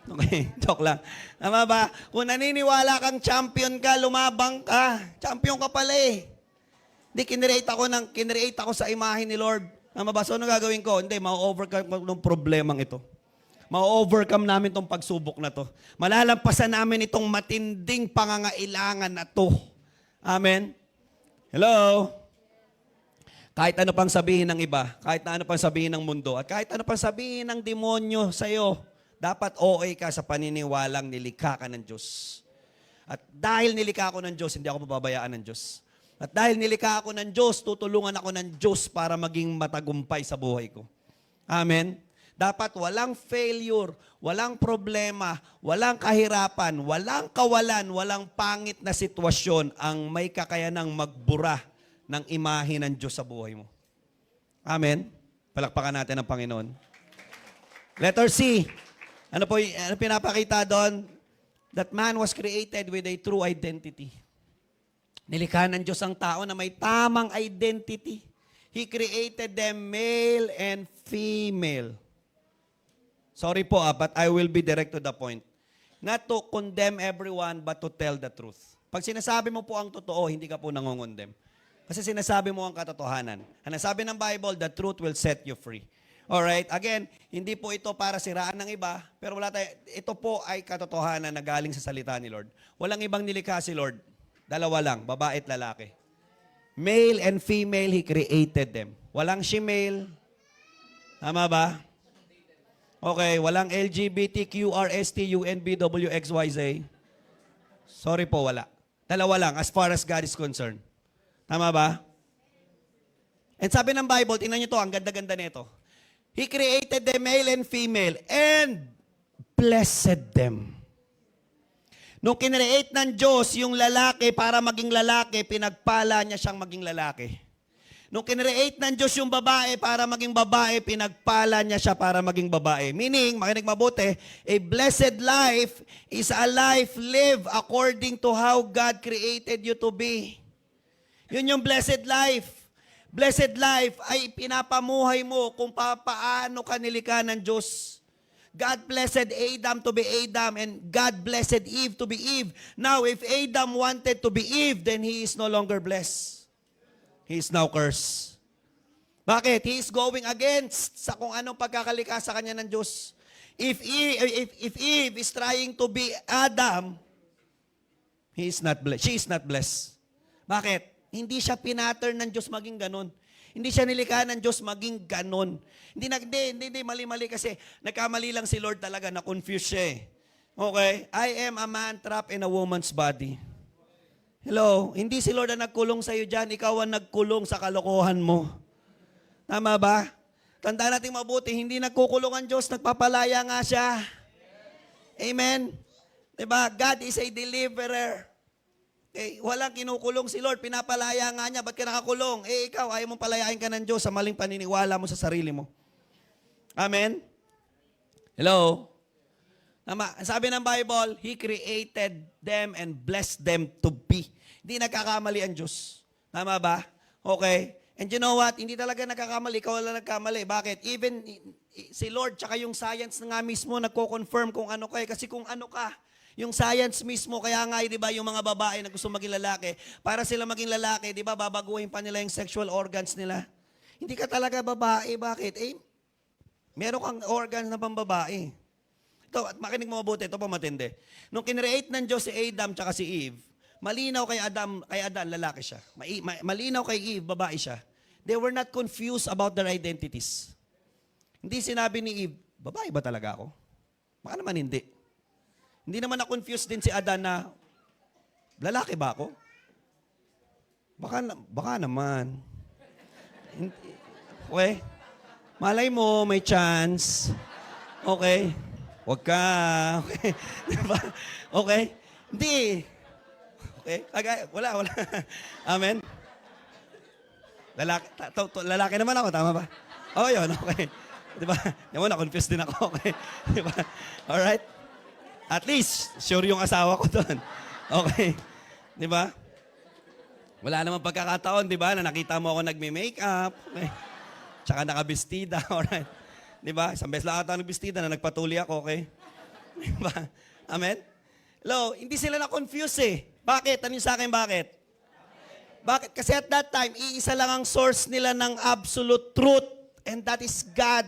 Okay, joke lang. Tama ba? Kung naniniwala kang champion ka, lumabang ka. Champion ka pala eh. Hindi, kinreate ako sa imahe ni Lord. Tama ba? So, ano gagawin ko? Hindi, ma-overcome ko ng problemang ito. Ma-overcome namin itong pagsubok na to. Malalampasan namin itong matinding pangangailangan na to. Amen? Hello? Kahit ano pang sabihin ng iba, kahit ano pang sabihin ng mundo, at kahit ano pang sabihin ng demonyo sa'yo, dapat okay ka sa paniniwalang nilikha ka ng Diyos. At dahil nilikha ako ng Diyos, hindi ako pababayaan ng Diyos. At dahil nilikha ako ng Diyos, tutulungan ako ng Diyos para maging matagumpay sa buhay ko. Amen? Dapat walang failure, walang problema, walang kahirapan, walang kawalan, walang pangit na sitwasyon ang may kakayanang magbura ng imahe ng Diyos sa buhay mo. Amen? Palakpakan natin ang Panginoon. Letter C. Ano pinapakita doon? That man was created with a true identity. Nilikha ng Diyos ang tao na may tamang identity. He created them male and female. Sorry po but I will be direct to the point. Not to condemn everyone, but to tell the truth. Pag sinasabi mo po ang totoo, hindi ka po nangongondem. Kasi sinasabi mo ang katotohanan. Ang nasabi ng Bible, the truth will set you free. Alright? Again, hindi po ito para siraan ng iba, pero ito po ay katotohanan na galing sa salita ni Lord. Walang ibang nilikha si Lord. Dalawa lang, babae at lalaki. Male and female, He created them. Walang shemale. Tama ba? Okay, walang LGBTQRSTUNBWXYZ. Sorry po, wala. Dalawa lang, as far as God is concerned. Tama ba? And sabi ng Bible, tingnan nyo to, ang ganda-ganda nito. He created them male and female and blessed them. Nung kinreate ng Diyos yung lalaki para maging lalaki, pinagpala niya siyang maging lalaki. Nung kinreate ng Diyos yung babae para maging babae, pinagpala niya siya para maging babae. Meaning, makinig mabuti, a blessed life is a life lived according to how God created you to be. Yun yung blessed life. Blessed life ay pinapamuhay mo kung paano ka nilikha ng Diyos. God blessed Adam to be Adam and God blessed Eve to be Eve. Now, if Adam wanted to be Eve, then he is no longer blessed. He is now cursed. Bakit? He is going against sa kung anong pagkakalikha sa kanya ng Diyos. If Eve is trying to be Adam, he is not blessed. She is not blessed. Bakit? Hindi siya pinattern ng Diyos maging ganon. Hindi siya nilikha ng Diyos maging ganon. Hindi, mali-mali kasi nagkamali lang si Lord talaga, na-confuse siya eh. Okay? I am a man trapped in a woman's body. Hello? Hindi si Lord ang nagkulong sa'yo dyan, ikaw ang nagkulong sa kalokohan mo. Tama ba? Tandaan natin mabuti, hindi nagkukulong ang Diyos, nagpapalaya nga siya. Amen? Diba? God is a deliverer. Okay? Walang kinukulong si Lord, pinapalaya nga niya, ba't ka nakakulong? Eh ikaw, ayaw mong palayain ka ng Diyos sa maling paniniwala mo sa sarili mo. Amen? Hello? Tama. Sabi ng Bible, He created them and blessed them to be. Hindi nagkakamali ang Diyos. Tama ba? Okay? And you know what? Hindi talaga nagkakamali. Ikaw wala nagkamali. Bakit? Even si Lord, tsaka yung science na nga mismo, nagko-confirm kung ano ka. Kasi kung ano ka, yung science mismo, kaya nga, di ba, yung mga babae na gusto maging lalaki, para sila maging lalaki, di ba, babaguhin pa nila yung sexual organs nila. Hindi ka talaga babae. Bakit? Eh, meron kang organs na pambabae. Ito, at makinig mo mabuti, ito pa matindi. Nung kinreate ng Diyos si Adam tsaka si Eve, malinaw kay Adan, lalaki siya. Malinaw kay Eve, babae siya. They were not confused about their identities. Hindi sinabi ni Eve, babae ba talaga ako? Baka naman hindi. Hindi naman na-confused din si Adan na, lalaki ba ako? Baka naman. Okay? Malay mo, may chance. Okay? Huwag ka. Okay? Diba? Okay? Hindi. Okay? Wala. Amen? Lalaki naman ako, tama ba? Oh, yun, okay. Diba? Yan mo, na-confused din ako, okay? Diba? Alright? At least, sure yung asawa ko doon. Okay? Diba? Wala namang pagkakataon, diba, na nakita mo ako nagme-makeup. Okay? Tsaka nakabistida, alright? Diba? Isang beses lang ata nagbistida na nagpatuli ako, okay? Diba? Amen? Hello, hindi sila na-confuse eh. Bakit? Tanong sa akin, bakit? Bakit? Kasi at that time, iisa lang ang source nila ng absolute truth, and that is God.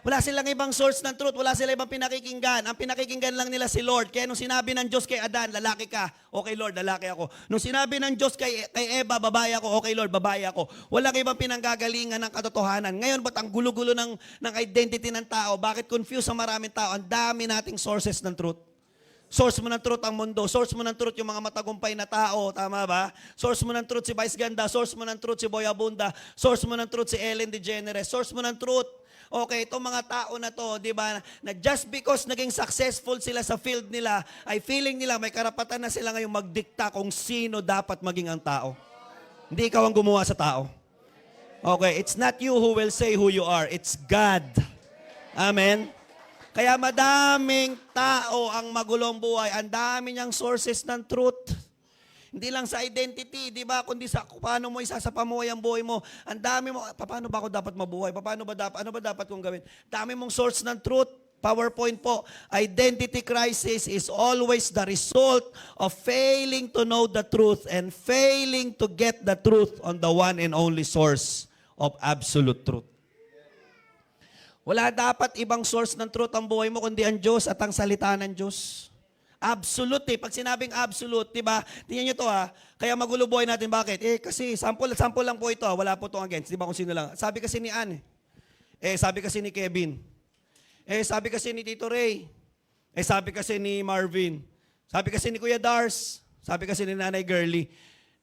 Wala silang ibang source ng truth, wala silang ibang pinakikinggan. Ang pinakikinggan lang nila si Lord. Kaya nung sinabi ng Diyos kay Adan, lalaki ka, okay Lord, lalaki ako. Nung sinabi ng Diyos kay Eva, babae ako, okay Lord, babae ako. Walang ibang pinanggagalingan ng katotohanan. Ngayon, ba't ang gulo-gulo ng identity ng tao? Bakit confused ang maraming tao? Ang dami nating sources ng truth. Source mo ng truth ang mundo. Source mo ng truth yung mga matagumpay na tao. Tama ba? Source mo ng truth si Vice Ganda. Source mo ng truth si Boy Abunda. Source mo ng truth si Ellen DeGeneres. Source mo ng truth. Okay, itong mga tao na to, di ba, na just because naging successful sila sa field nila, ay feeling nila may karapatan na sila ngayong magdikta kung sino dapat maging ang tao. Hindi ikaw ang gumawa sa tao. Okay, it's not you who will say who you are. It's God. Amen? Kaya madaming tao ang magulong buhay. Ang dami niyang sources ng truth. Hindi lang sa identity, di ba? Kundi sa paano mo isasapamuhay ang buhay mo. Ang dami mo, paano ba ako dapat mabuhay? Ano ba dapat kong gawin? Dami mong source ng truth. PowerPoint po. Identity crisis is always the result of failing to know the truth and failing to get the truth on the one and only source of absolute truth. Wala dapat ibang source ng truth ang buhay mo kundi ang Diyos at ang salita ng Diyos. Absolute eh. Pag sinabing absolute, di ba? Tingnan nyo to ha. Kaya magulo buhay natin. Bakit? Eh kasi sample lang po ito ha. Wala po itong against. Di ba kung sino lang. Sabi kasi ni Ann. Sabi kasi ni Kevin. Sabi kasi ni Tito Ray. Sabi kasi ni Marvin. Sabi kasi ni Kuya Dars. Sabi kasi ni Nanay Girlie.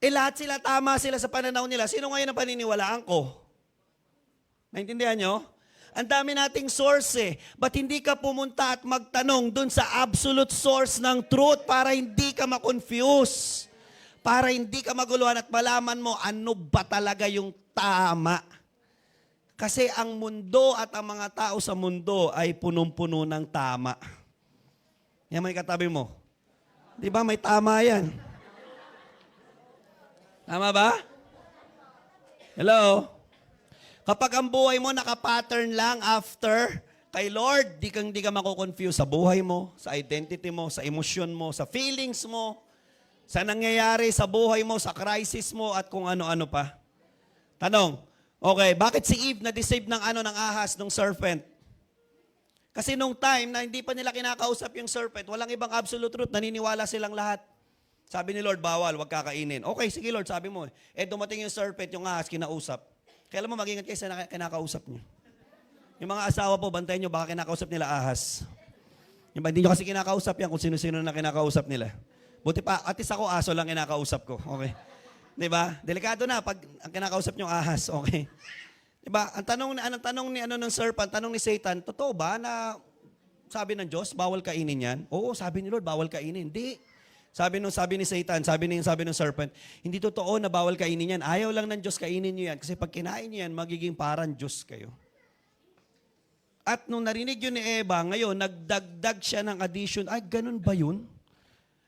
Lahat sila tama sila sa pananaw nila. Sino ngayon ang paniniwalaan ko? Naintindihan nyo? Ang dami nating source eh. Ba't hindi ka pumunta at magtanong dun sa absolute source ng truth para hindi ka ma-confuse? Para hindi ka maguluhan at malaman mo ano ba talaga yung tama? Kasi ang mundo at ang mga tao sa mundo ay punong-puno ng tama. Yan may katabi mo. Di ba may tama yan? Tama ba? Hello? Kapag ang buhay mo nakapattern lang after kay Lord, di ka mako-confuse sa buhay mo, sa identity mo, sa emosyon mo, sa feelings mo, sa nangyayari sa buhay mo, sa crisis mo, at kung ano-ano pa. Tanong, okay, bakit si Eve na-deceive ng ahas, ng serpent? Kasi nung time na hindi pa nila kinakausap yung serpent, walang ibang absolute truth, naniniwala silang lahat. Sabi ni Lord, bawal, wag kakainin. Okay, sige Lord, sabi mo. Dumating yung serpent, yung ahas, kinausap. Kaya alam mo, mag-ingat kayo sa kinakausap nyo. Yung mga asawa po, bantayan nyo, baka kinakausap nila ahas. Yung hindi nyo kasi kinakausap yan kung sino-sino na kinakausap nila. Buti pa, at least ako, aso lang kinakausap ko. Okay? Diba? Delikado na pag ang kinakausap nyo ahas. Okay? Diba? Ang tanong ng serpent, tanong ni Satan, totoo ba na sabi ng Diyos, bawal kainin yan? Oo, sabi ni Lord, bawal kainin. Hindi. Sabi ni Satan, sabi ng serpent, hindi totoo na bawal kainin yan. Ayaw lang ng Diyos kainin nyo yan. Kasi pag kinain nyo yan, magiging parang Diyos kayo. At nung narinig yun ni Eva, ngayon, nagdagdag siya ng addition. Ay, ganun ba yun?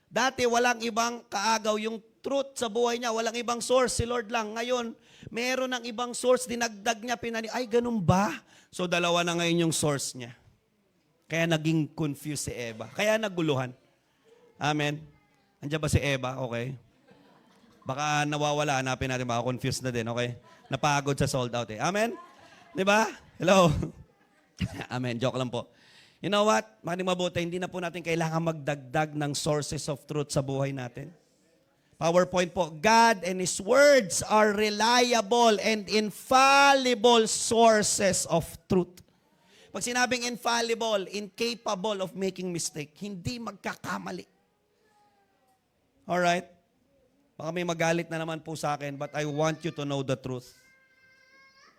Dati, walang ibang kaagaw yung truth sa buhay niya. Walang ibang source, si Lord lang. Ngayon, meron ng ibang source, dinagdag niya, ay, ganun ba? So, dalawa na ngayon yung source niya. Kaya naging confused si Eva. Kaya naguluhan. Amen. Andiyan ba si Eva? Okay. Baka nawawala, hanapin natin, baka confused na din, okay? Napagod sa sold out eh. Amen? Di ba? Hello? Amen. Joke lang po. You know what? Maraming mabuti, hindi na po natin kailangan magdagdag ng sources of truth sa buhay natin. PowerPoint po. God and His words are reliable and infallible sources of truth. Pag sinabing infallible, incapable of making mistake, hindi magkakamali. Alright? Baka may magalit na naman po sa akin, but I want you to know the truth.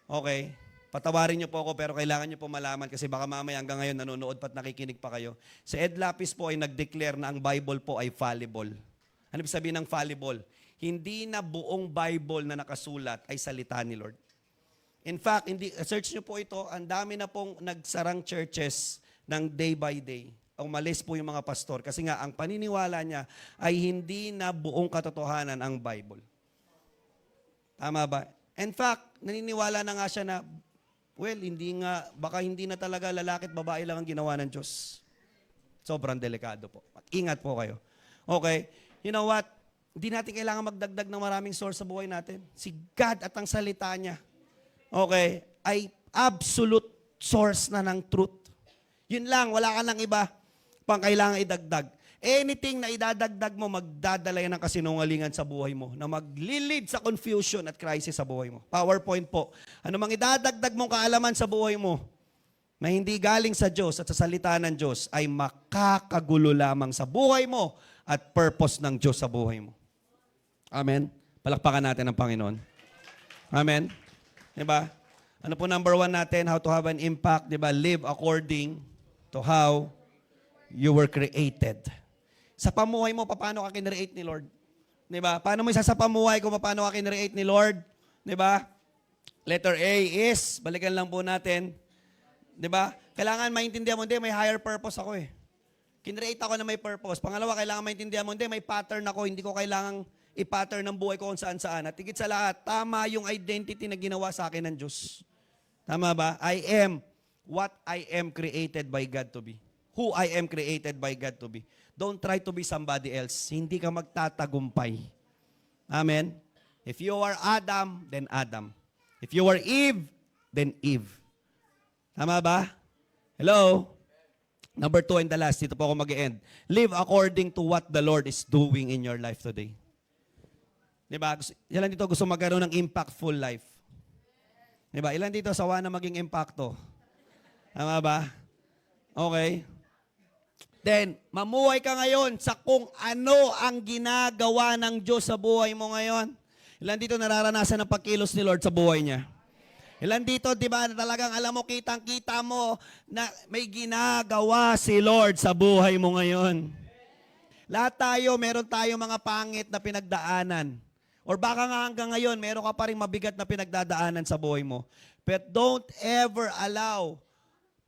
Okay? Patawarin niyo po ako, pero kailangan niyo po malaman kasi baka mamaya hanggang ngayon nanonood pa't nakikinig pa kayo. Si Ed Lapis po ay nag-declare na ang Bible po ay fallible. Ano ibig sabihin ng fallible? Hindi na buong Bible na nakasulat ay salita ni Lord. In fact, search niyo po ito, ang dami na pong nagsarang churches ng day by day. Umalis po yung mga pastor kasi nga ang paniniwala niya ay hindi na buong katotohanan ang Bible. Tama ba? In fact, naniniwala na nga siya na, baka hindi na talaga lalaki at babae lang ang ginawa ng Diyos. Sobrang delikado po. Ingat po kayo. Okay? You know what? Hindi natin kailangan magdagdag ng maraming source sa buhay natin. Si God at ang salita niya, okay, ay absolute source na ng truth. Yun lang, wala ka nang iba pang kailangan idagdag. Anything na idadagdag mo, magdadala yan ng kasinungalingan sa buhay mo, na maglilid sa confusion at crisis sa buhay mo. PowerPoint po. Ano mang idadagdag mong kaalaman sa buhay mo, na hindi galing sa Diyos at sa salita ng Diyos, ay makakagulo lamang sa buhay mo at purpose ng Diyos sa buhay mo. Amen? Palakpakan natin ang Panginoon. Amen? Diba? Ano po number 1 natin? How to have an impact. Diba? Live according to how you were created. Sa pamuhay mo, paano ka kinreate ni Lord? Diba? Paano mo isa sa pamuhay ko, paano ka kinreate ni Lord? Diba? Letter A is, balikan lang po natin. Diba? Kailangan maintindihan mo, hindi, may higher purpose ako eh. Kinreate ako na may purpose. Pangalawa, kailangan maintindihan mo, hindi, may pattern ako, hindi ko kailangang i-pattern ng buhay ko kung saan-saan. At higit sa lahat, tama yung identity na ginawa sa akin ng Diyos. Tama ba? I am what I am created by God to be. Who I am created by God to be. Don't try to be somebody else. Hindi ka magtatagumpay. Amen? If you are Adam, then Adam. If you are Eve, then Eve. Tama ba? Hello? Number 2 and the last, dito po ako mag-end. Live according to what the Lord is doing in your life today. Diba? Ilan dito gusto magkaroon ng impactful life? Diba? Ilan dito sawa na maging impacto? Tama ba? Okay. Then, mamuhay ka ngayon sa kung ano ang ginagawa ng Diyos sa buhay mo ngayon. Ilan dito nararanasan ang pagkilos ni Lord sa buhay niya? Ilan dito, di ba, talagang alam mo, kitang-kita mo na may ginagawa si Lord sa buhay mo ngayon. Lahat tayo, meron tayo mga pangit na pinagdaanan. Or baka nga hanggang ngayon, meron ka pa rin mabigat na pinagdadaanan sa buhay mo. But don't ever allow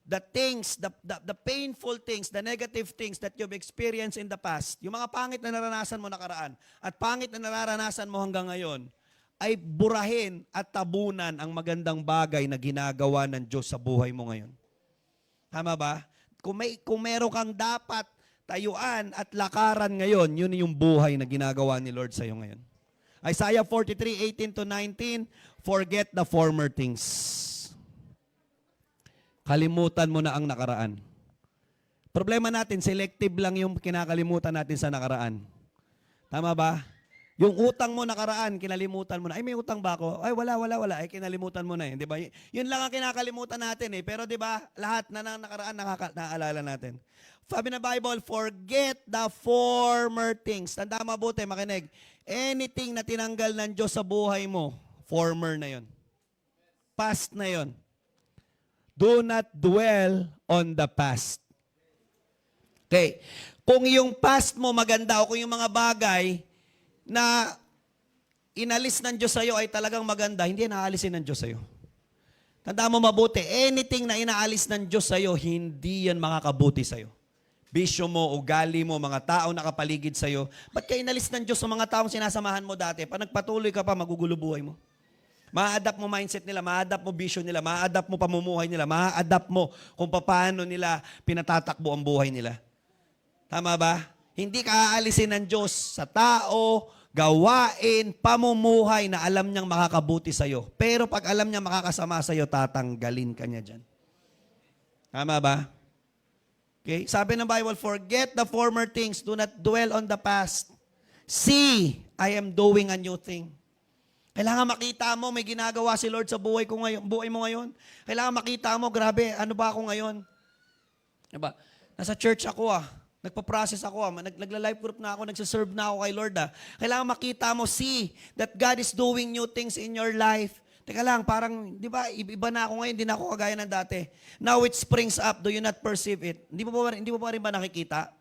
the things, the painful things, the negative things that you've experienced in the past, yung mga pangit na naranasan mo nakaraan, at pangit na nararanasan mo hanggang ngayon, ay burahin at tabunan ang magandang bagay na ginagawa ng Diyos sa buhay mo ngayon. Tama ba? Kung meron kang dapat tayuan at lakaran ngayon, yun yung buhay na ginagawa ni Lord sa iyo ngayon. Isaiah 43:18-19, forget the former things. Kalimutan mo na ang nakaraan. Problema natin, selective lang yung kinakalimutan natin sa nakaraan. Tama ba? Yung utang mo nakaraan, kinalimutan mo na. Ay, may utang ba ako? Ay, wala. Ay, kinalimutan mo na eh. Di ba? Yun lang ang kinakalimutan natin eh. Pero di ba, lahat na nakaraan naaalala natin. Sabi na Bible, forget the former things. Tanda mabuti, makinig. Anything na tinanggal ng Diyos sa buhay mo, former na yon. Past na yon. Do not dwell on the past. Okay. Kung yung past mo maganda o kung yung mga bagay na inalis ng Diyos sa'yo ay talagang maganda, hindi inaalisin ng Diyos sa'yo. Tandaan mo mabuti, anything na inaalis ng Diyos sa'yo, hindi yan makakabuti sa'yo. Bisyo mo, ugali mo, mga tao nakapaligid sa'yo, ba't ka inalis ng Diyos sa mga taong sinasamahan mo dati? Pag nagpatuloy ka pa, magugulo buhay mo. Ma-adapt mo mindset nila, ma-adapt mo vision nila, ma-adapt mo pamumuhay nila, ma-adapt mo kung paano nila pinatatakbo ang buhay nila. Tama ba? Hindi ka aalisin ng Diyos sa tao, gawain, pamumuhay na alam niyang makakabuti sa'yo. Pero pag alam niyang makakasama sa'yo, tatanggalin ka niya dyan. Tama ba? Okay? Sabi ng Bible, forget the former things, do not dwell on the past. See, I am doing a new thing. Kailangan makita mo, may ginagawa si Lord sa buhay mo ngayon. Kailangan makita mo, grabe, ano ba ako ngayon? Diba? Nasa church ako Nagpa-process ako Nagla-life group na ako, nagsiserve na ako kay Lord Kailangan makita mo, see that God is doing new things in your life. Teka lang, parang, di ba, iba na ako ngayon, hindi na ako kagaya ng dati. Now it springs up, do you not perceive it? Hindi mo pa rin ba nakikita?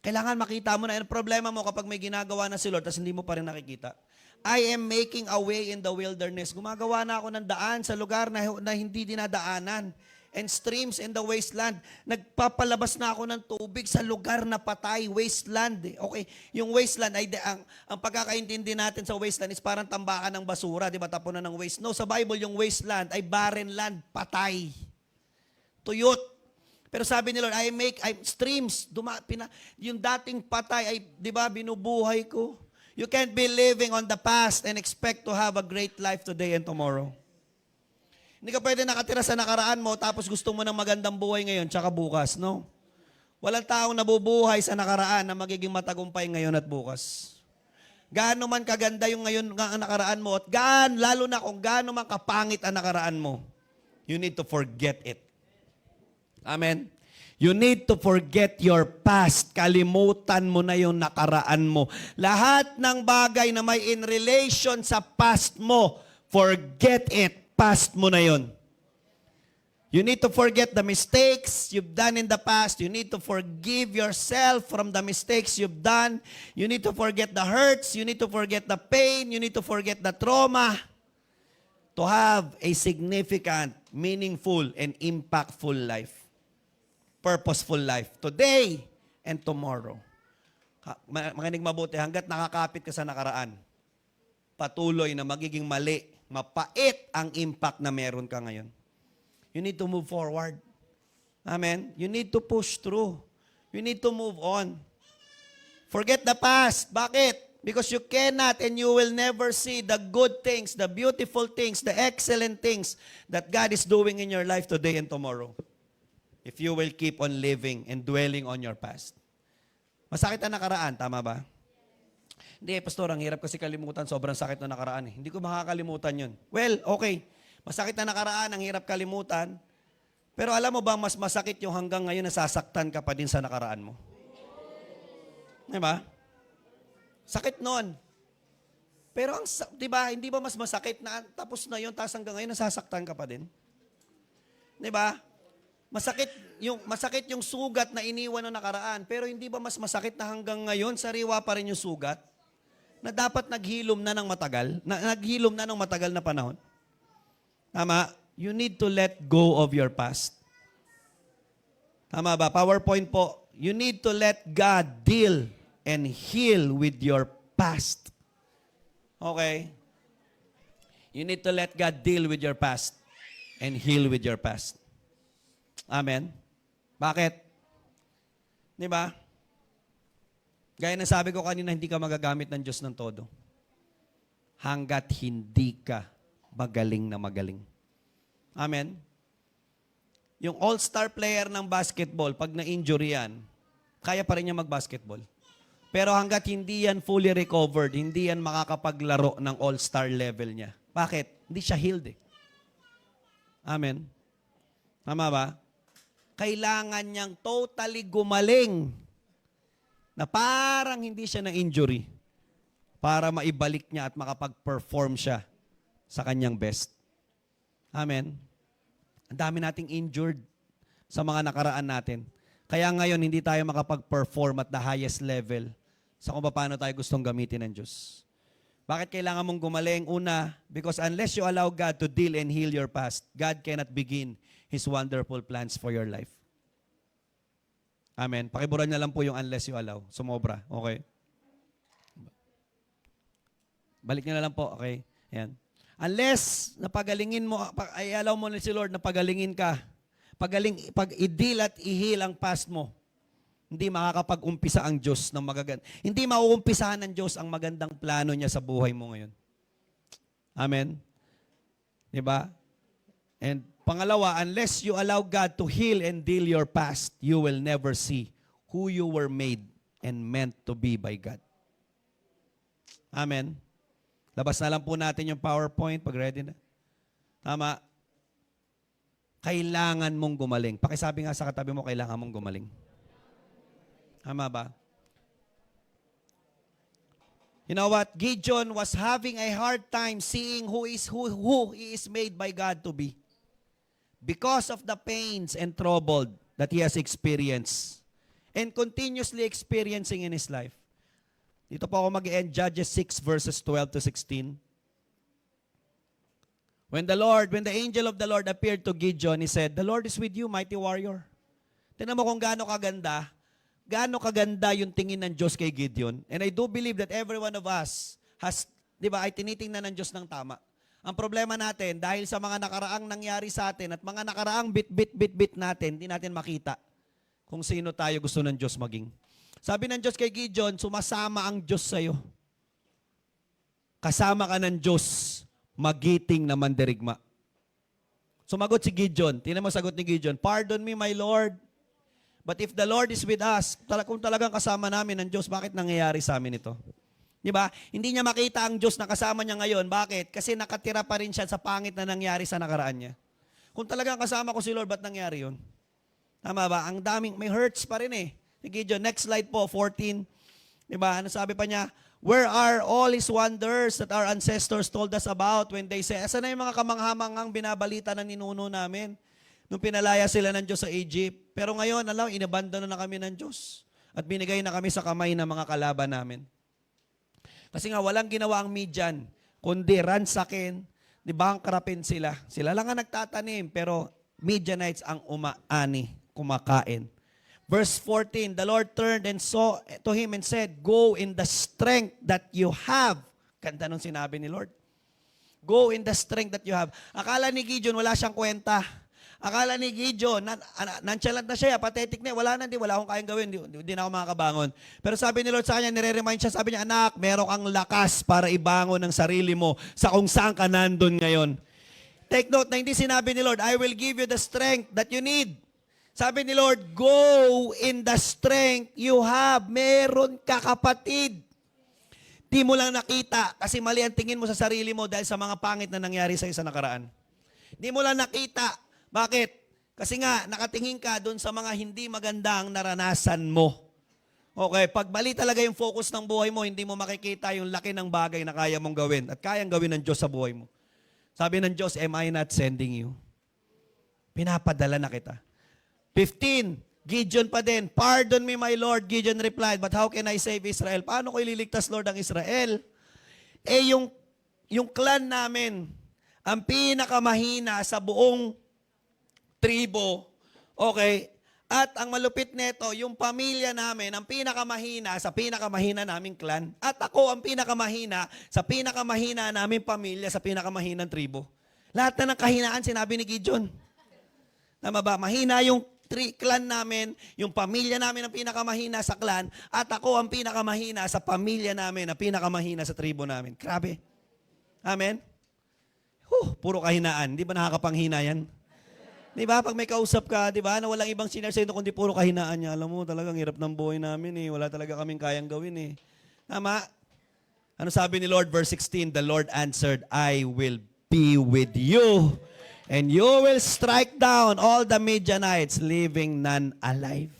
Kailangan makita mo na. Ang problema mo kapag may ginagawa na si Lord, tapos hindi mo pa rin nakikita. I am making a way in the wilderness. Gumagawa na ako ng daan sa lugar na hindi dinadaanan. And streams in the wasteland. Nagpapalabas na ako ng tubig sa lugar na patay, wasteland. Okay, yung wasteland ay ang pagkakaintindi natin sa wasteland is parang tambakan ng basura, di ba? Tapunan ng waste. No, sa Bible yung wasteland ay barren land, patay. Tuyot. Pero sabi ni Lord, streams, yung dating patay ay, di ba, binubuhay ko. You can't be living on the past and expect to have a great life today and tomorrow. Hindi ka pwede nakatira sa nakaraan mo tapos gusto mo ng magandang buhay ngayon tsaka bukas, no? Walang taong nabubuhay sa nakaraan na magiging matagumpay ngayon at bukas. Gaano man kaganda yung ngayon ang nakaraan mo at lalo na kung gaano man kapangit ang nakaraan mo, you need to forget it. Amen? You need to forget your past. Kalimutan mo na yung nakaraan mo. Lahat ng bagay na may in relation sa past mo, forget it. Past mo na yun. You need to forget the mistakes you've done in the past. You need to forgive yourself from the mistakes you've done. You need to forget the hurts. You need to forget the pain. You need to forget the trauma to have a significant, meaningful, and impactful life. Purposeful life. Today and tomorrow. Makinig mabuti, hanggat nakakapit ka sa nakaraan, patuloy na magiging mali, mapait ang impact na meron ka ngayon. You need to move forward. Amen? You need to push through. You need to move on. Forget the past. Bakit? Because you cannot and you will never see the good things, the beautiful things, the excellent things that God is doing in your life today and tomorrow. If you will keep on living and dwelling on your past. Masakit ang nakaraan, tama ba? Hindi, pastor, ang hirap kasi kalimutan. Sobrang sakit na nakaraan. Hindi ko makakalimutan yun. Well, okay. Masakit na nakaraan, ang hirap kalimutan. Pero alam mo ba, mas masakit yung hanggang ngayon nasasaktan ka pa din sa nakaraan mo? Di ba? Sakit nun. Pero di ba, hindi ba mas masakit na tapos na yun, tapos hanggang ngayon nasasaktan ka pa din? Di ba? Masakit yung sugat na iniwan ng nakaraan, pero hindi ba mas masakit na hanggang ngayon, sariwa pa rin yung sugat? Na dapat naghilom na ng matagal, naghilom na ng matagal na panahon. Tama? You need to let go of your past. Tama ba? PowerPoint po. You need to let God deal and heal with your past. Okay? You need to let God deal with your past and heal with your past. Amen? Bakit? Di ba? Gaya ng sabi ko kanina, hindi ka magagamit ng Diyos ng todo. Hanggat hindi ka magaling na magaling. Amen? Yung all-star player ng basketball, pag na-injury yan, kaya pa rin niya mag-basketball. Pero hanggat hindi yan fully recovered, hindi yan makakapaglaro ng all-star level niya. Bakit? Hindi siya healed eh. Amen? Tama ba? Kailangan niyang totally gumaling na parang hindi siya na-injury para maibalik niya at makapag-perform siya sa kanyang best. Amen? Ang dami nating injured sa mga nakaraan natin. Kaya ngayon, hindi tayo makapag-perform at the highest level sa kung paano tayo gustong gamitin ng Diyos. Bakit kailangan mong gumaling? Una, because unless you allow God to deal and heal your past, God cannot begin His wonderful plans for your life. Amen. Pakiburan niya lang po yung unless you allow. Sumobra. Okay? Balik niya na lang po. Okay? Ayan. Unless napagalingin mo, ay allow mo na si Lord na pagalingin ka, pag-i-deal at i-heal ang past mo, hindi makakapag-umpisa ang Diyos ng magaganda. Hindi mauumpisahan ng Diyos ang magandang plano niya sa buhay mo ngayon. Amen? Diba? And pangalawa, unless you allow God to heal and deal your past, you will never see who you were made and meant to be by God. Amen? Labas na lang po natin yung PowerPoint pag ready na. Tama? Kailangan mong gumaling. Pakisabi nga sa katabi mo, kailangan mong gumaling. Tama ba? You know what? Gideon was having a hard time seeing who he is made by God to be. Because of the pains and trouble that he has experienced and continuously experiencing in his life. Dito po ako mag-end, Judges 6 verses 12 to 16. When the angel of the Lord appeared to Gideon, he said, "The Lord is with you, mighty warrior." Tingnan mo kung gaano kaganda yung tingin ng Diyos kay Gideon. And I do believe that every one of us has, di ba, ay tinitingnan ng Diyos ng tama. Ang problema natin, dahil sa mga nakaraang nangyari sa atin at mga nakaraang bit natin, hindi natin makita kung sino tayo gusto ng Diyos maging. Sabi ng Diyos kay Gideon, sumasama ang Diyos sa'yo. Kasama ka ng Diyos, magiting na mandirigma. Sumagot si Gideon. Tingnan mo sagot ni Gideon, "Pardon me, my Lord. But if the Lord is with us," kung talagang kasama namin ng Diyos, bakit nangyayari sa amin ito? Di ba? Hindi niya makita ang Diyos na kasama niya ngayon. Bakit? Kasi nakatira pa rin siya sa pangit na nangyari sa nakaraan niya. Kung talagang kasama ko si Lord, ba't nangyari yun? Tama ba? Ang daming, may hurts pa rin eh. Si Gideon, next slide po, 14. Di ba? Ano sabi pa niya? "Where are all His wonders that our ancestors told us about when they say," asan na yung mga kamanghamangang binabalita ng ninuno namin nung pinalaya sila ng Diyos sa Egypt? Pero ngayon, inabandono na kami ng Diyos at binigay na kami sa kamay ng mga kalaban namin. Kasi nga, walang ginawa ang Midian, kundi ransakin, di ba, bankruptin sila. Sila lang ang nagtatanim, pero Midianites ang umaani, kumakain. Verse 14, the Lord turned and saw to him and said, "Go in the strength that you have." Ganda nung sinabi ni Lord. Go in the strength that you have. Akala ni Gideon, wala siyang kwenta. Akala ni Gideon, nonchalant na siya, pathetic na, wala akong kayang gawin, hindi na ako makakabangon. Pero sabi ni Lord sa kanya, nire-remind siya, sabi niya, "Anak, meron kang lakas para ibangon ang sarili mo sa kung saan ka nandun ngayon." Take note na hindi sinabi ni Lord, "I will give you the strength that you need." Sabi ni Lord, go in the strength you have. Meron ka, kapatid. Di mo lang nakita kasi mali ang tingin mo sa sarili mo dahil sa mga pangit na nangyari sa isa nakaraan. Di mo lang nakita. Bakit? Kasi nga, nakatingin ka doon sa mga hindi magandang naranasan mo. Okay, pag mali talaga yung focus ng buhay mo, hindi mo makikita yung laki ng bagay na kaya mong gawin at kayang gawin ng Diyos sa buhay mo. Sabi ng Diyos, am I not sending you? Pinapadala na kita. 15, Gideon pa din. Pardon me, my Lord, Gideon replied, but how can I save Israel? Paano ko ililigtas, Lord, ang Israel? Yung clan namin, ang pinakamahina sa buong tribo, okay, at ang malupit nito, yung pamilya namin, ang pinakamahina sa pinakamahina naming clan. At ako ang pinakamahina sa pinakamahina naming pamilya sa pinakamahinang tribo. Lahat na ng kahinaan, sinabi ni Gideon. Tama ba? Mahina yung clan namin, yung pamilya namin ang pinakamahina sa clan, at ako ang pinakamahina sa pamilya namin, ang pinakamahina sa tribo namin. Grabe. Amen? Puro kahinaan. Di ba nakakapanghina yan? Di ba? Pag may kausap ka, di ba, na walang ibang sinare sa'yo kundi puro kahinaan niya. Alam mo, talagang hirap ng buhay namin eh. Wala talaga kaming kayang gawin eh. Tama? Ano sabi ni Lord? Verse 16, the Lord answered, I will be with you, and you will strike down all the Midianites, leaving none alive.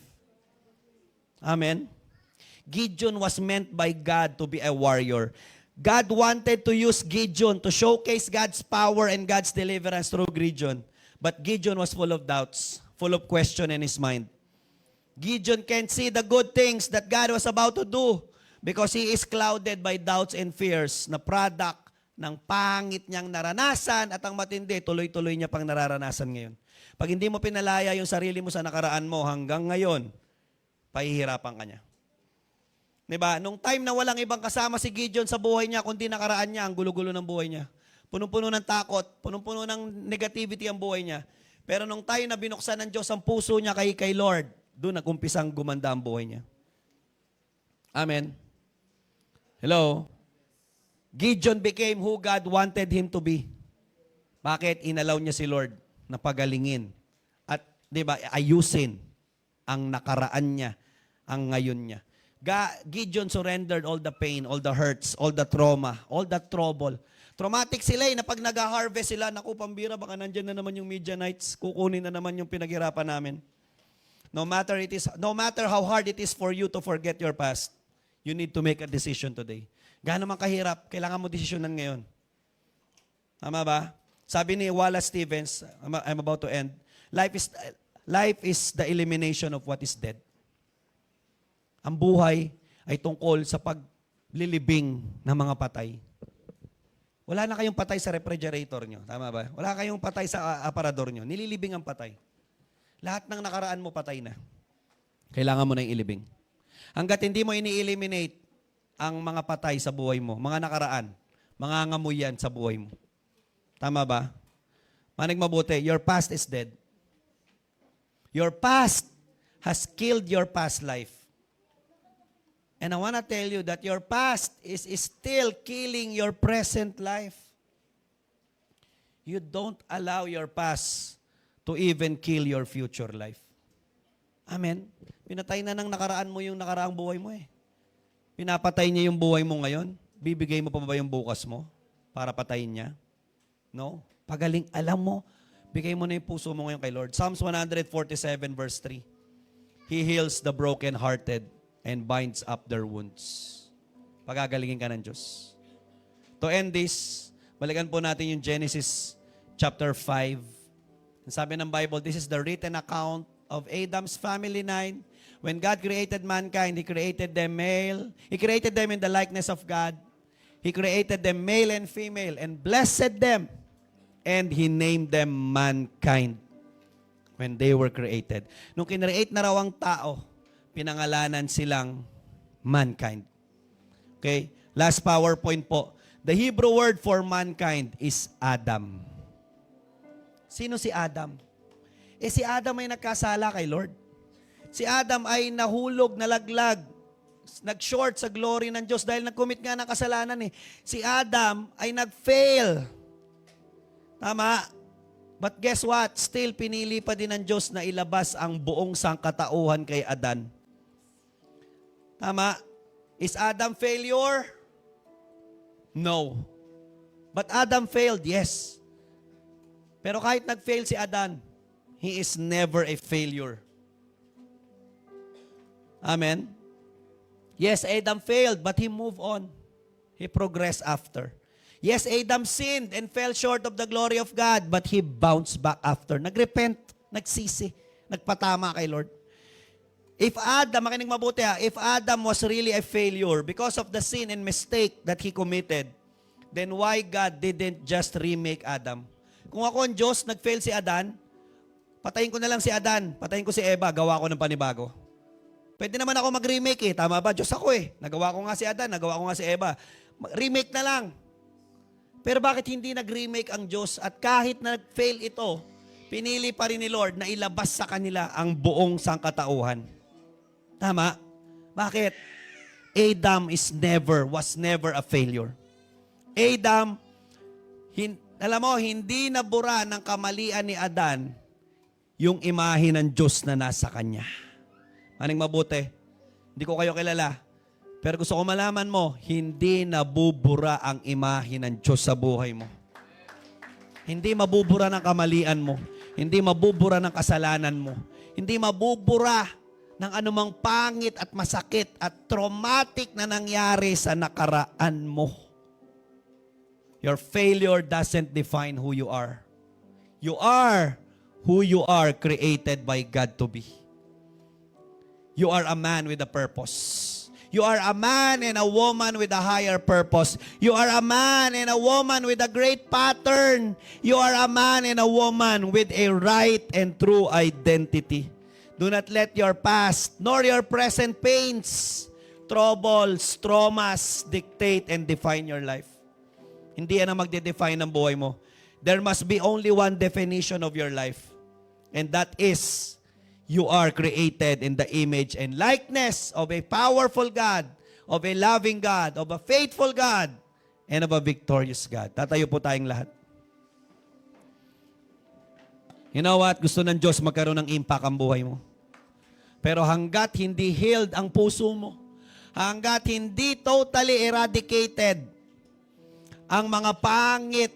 Amen? Gideon was meant by God to be a warrior. God wanted to use Gideon to showcase God's power and God's deliverance through Gideon. But Gideon was full of doubts, full of question in his mind. Gideon can't see the good things that God was about to do because he is clouded by doubts and fears na product ng pangit niyang naranasan at ang matindi, tuloy-tuloy niya pang nararanasan ngayon. Pag hindi mo pinalaya yung sarili mo sa nakaraan mo hanggang ngayon, pahihirapan ka niya. Diba? Nung time na walang ibang kasama si Gideon sa buhay niya, kundi nakaraan niya, ang gulo-gulo ng buhay niya. Punong-puno ng takot, punong-puno ng negativity ang buhay niya. Pero nung time na binuksan ng Diyos ang puso niya kay Lord, doon nagumpisang gumanda ang buhay niya. Amen. Hello? Gideon became who God wanted him to be. Bakit? Inalaw niya si Lord na pagalingin. At, di ba, ayusin ang nakaraan niya, ang ngayon niya. Gideon surrendered all the pain, all the hurts, all the trauma, all the trouble. Traumatic sila na pag nag-harvest sila, naku, pambira, baka nandyan na naman yung Midianites, kukunin na naman yung pinaghirapan namin. No matter how hard it is for you to forget your past, you need to make a decision today. Gaano man kahirap, kailangan mo desisyonan ngayon. Tama ba? Sabi ni Wallace Stevens, I'm about to end, life is the elimination of what is dead. Ang buhay ay tungkol sa paglilibing ng mga patay. Wala na kayong patay sa refrigerator nyo. Tama ba? Wala kayong patay sa aparador nyo. Nililibing ang patay. Lahat ng nakaraan mo patay na. Kailangan mo na yung ilibing. Hanggat hindi mo ini-eliminate ang mga patay sa buhay mo, mga nakaraan, mga ngamoy yan sa buhay mo. Tama ba? Manig mabuti, your past is dead. Your past has killed your past life. And I want to tell you that your past is still killing your present life. You don't allow your past to even kill your future life. Amen? Pinatay na ng nakaraan mo yung nakaraang buhay mo eh. Pinapatay niya yung buhay mo ngayon. Bibigay mo pa ba yung bukas mo para patayin niya? No? Pagaling, alam mo, bigay mo na yung puso mo ngayon kay Lord. Psalms 147 verse 3. He heals the brokenhearted and binds up their wounds. Pagagalingin ka ng Diyos. To end this, balikan po natin yung Genesis chapter 5. Sabi ng Bible, this is the written account of Adam's family line. When God created mankind, He created them male. He created them in the likeness of God. He created them male and female and blessed them. And He named them mankind when they were created. Nung kinreate na raw ang tao, pinangalanan silang mankind. Okay? Last PowerPoint po. The Hebrew word for mankind is Adam. Sino si Adam? Si Adam ay nagkasala kay Lord. Si Adam ay nahulog, nalaglag, nag-short sa glory ng Diyos dahil nag-commit nga ng kasalanan eh. Si Adam ay nag-fail. Tama? But guess what? Still, pinili pa din ng Diyos na ilabas ang buong sangkatauhan kay Adan. Tama? Is Adam failure? No. But Adam failed, yes. Pero kahit nag-fail si Adan, he is never a failure. Amen? Yes, Adam failed, but he moved on. He progressed after. Yes, Adam sinned and fell short of the glory of God, but he bounced back after. Nagrepent, nagsisi, nagpatama kay Lord. If Adam, makinig mabuti ha, if Adam was really a failure because of the sin and mistake that he committed, then why God didn't just remake Adam? Kung ako ang Diyos, nag-fail si Adan, patayin ko na lang si Adan, patayin ko si Eva, gawa ko ng panibago. Pwede naman ako mag-remake eh. Tama ba? Diyos ako eh. Nagawa ko nga si Adan, nagawa ko nga si Eva. Remake na lang. Pero bakit hindi nag-remake ang Diyos? At kahit na nag-fail ito, pinili pa rin ni Lord na ilabas sa kanila ang buong sangkatauhan. Tama? Bakit? Adam was never a failure. Adam, alam mo, hindi nabura ng kamalian ni Adan yung imahe ng Diyos na nasa kanya. Aning mabuti, hindi ko kayo kilala, pero gusto ko malaman mo, hindi nabubura ang imahe ng Diyos sa buhay mo. Hindi mabubura ng kamalian mo. Hindi mabubura ng kasalanan mo. Hindi mabubura ng anumang pangit at masakit at traumatic na nangyari sa nakaraan mo. Your failure doesn't define who you are. You are who you are created by God to be. You are a man with a purpose. You are a man and a woman with a higher purpose. You are a man and a woman with a great pattern. You are a man and a woman with a right and true identity. Do not let your past nor your present pains, troubles, traumas dictate and define your life. Hindi yan ang magde-define ng buhay mo. There must be only one definition of your life. And that is, you are created in the image and likeness of a powerful God, of a loving God, of a faithful God, and of a victorious God. Tatayo po tayong lahat. You know what? Gusto ng Diyos magkaroon ng impact ang buhay mo. Pero hanggat hindi healed ang puso mo, hanggat hindi totally eradicated ang mga pangit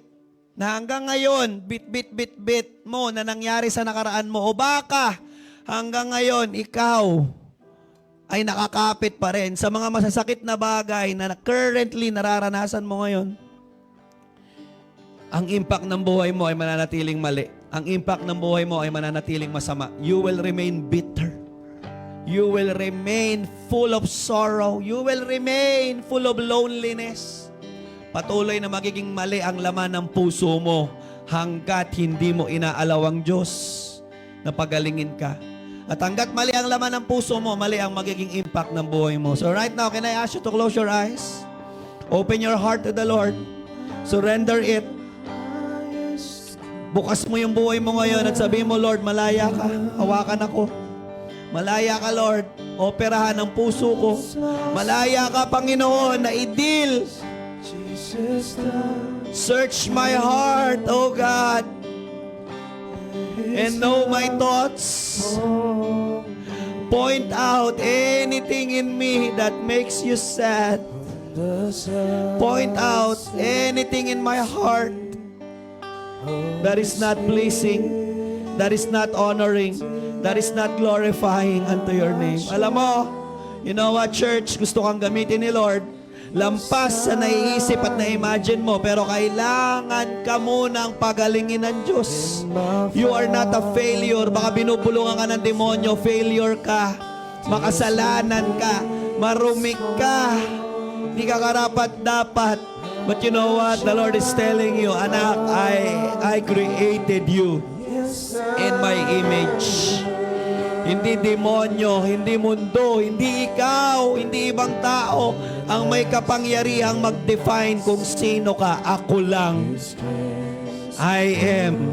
na hanggang ngayon, bit mo na nangyari sa nakaraan mo, o baka hanggang ngayon, ikaw ay nakakapit pa rin sa mga masasakit na bagay na currently nararanasan mo ngayon. Ang impact ng buhay mo ay mananatiling mali. Ang impact ng buhay mo ay mananatiling masama. You will remain bitter. You will remain full of sorrow. You will remain full of loneliness. Patuloy na magiging mali ang laman ng puso mo hanggat hindi mo inaalaw ang Diyos na pagalingin ka. At hanggat mali ang laman ng puso mo, mali ang magiging impact ng buhay mo. So right now, can I ask you to close your eyes? Open your heart to the Lord. Surrender it. Bukas mo yung buhay mo ngayon at sabihin mo, Lord, malaya ka. Hawakan ako. Malaya ka, Lord. Operahan ang puso ko. Malaya ka, Panginoon, na i-deal. Search my heart, oh God, and know my thoughts. Point out anything in me that makes you sad. Point out anything in my heart that is not pleasing, that is not honoring, that is not glorifying unto your name. Alam mo, you know what, church, gusto kang gamitin ni Lord. Lampas sa naiisip at na-imagine mo, pero kailangan ka munang pagalingin ng Diyos. You are not a failure. Baka binubulungan ka ng demonyo, failure ka. Makasalanan ka. Marumi ka. Hindi ka karapat-dapat. But you know what? The Lord is telling you, anak, I created you in my image. Hindi demonyo, hindi mundo, hindi ikaw, hindi ibang tao ang may kapangyarihang mag-define kung sino ka. Ako lang. I am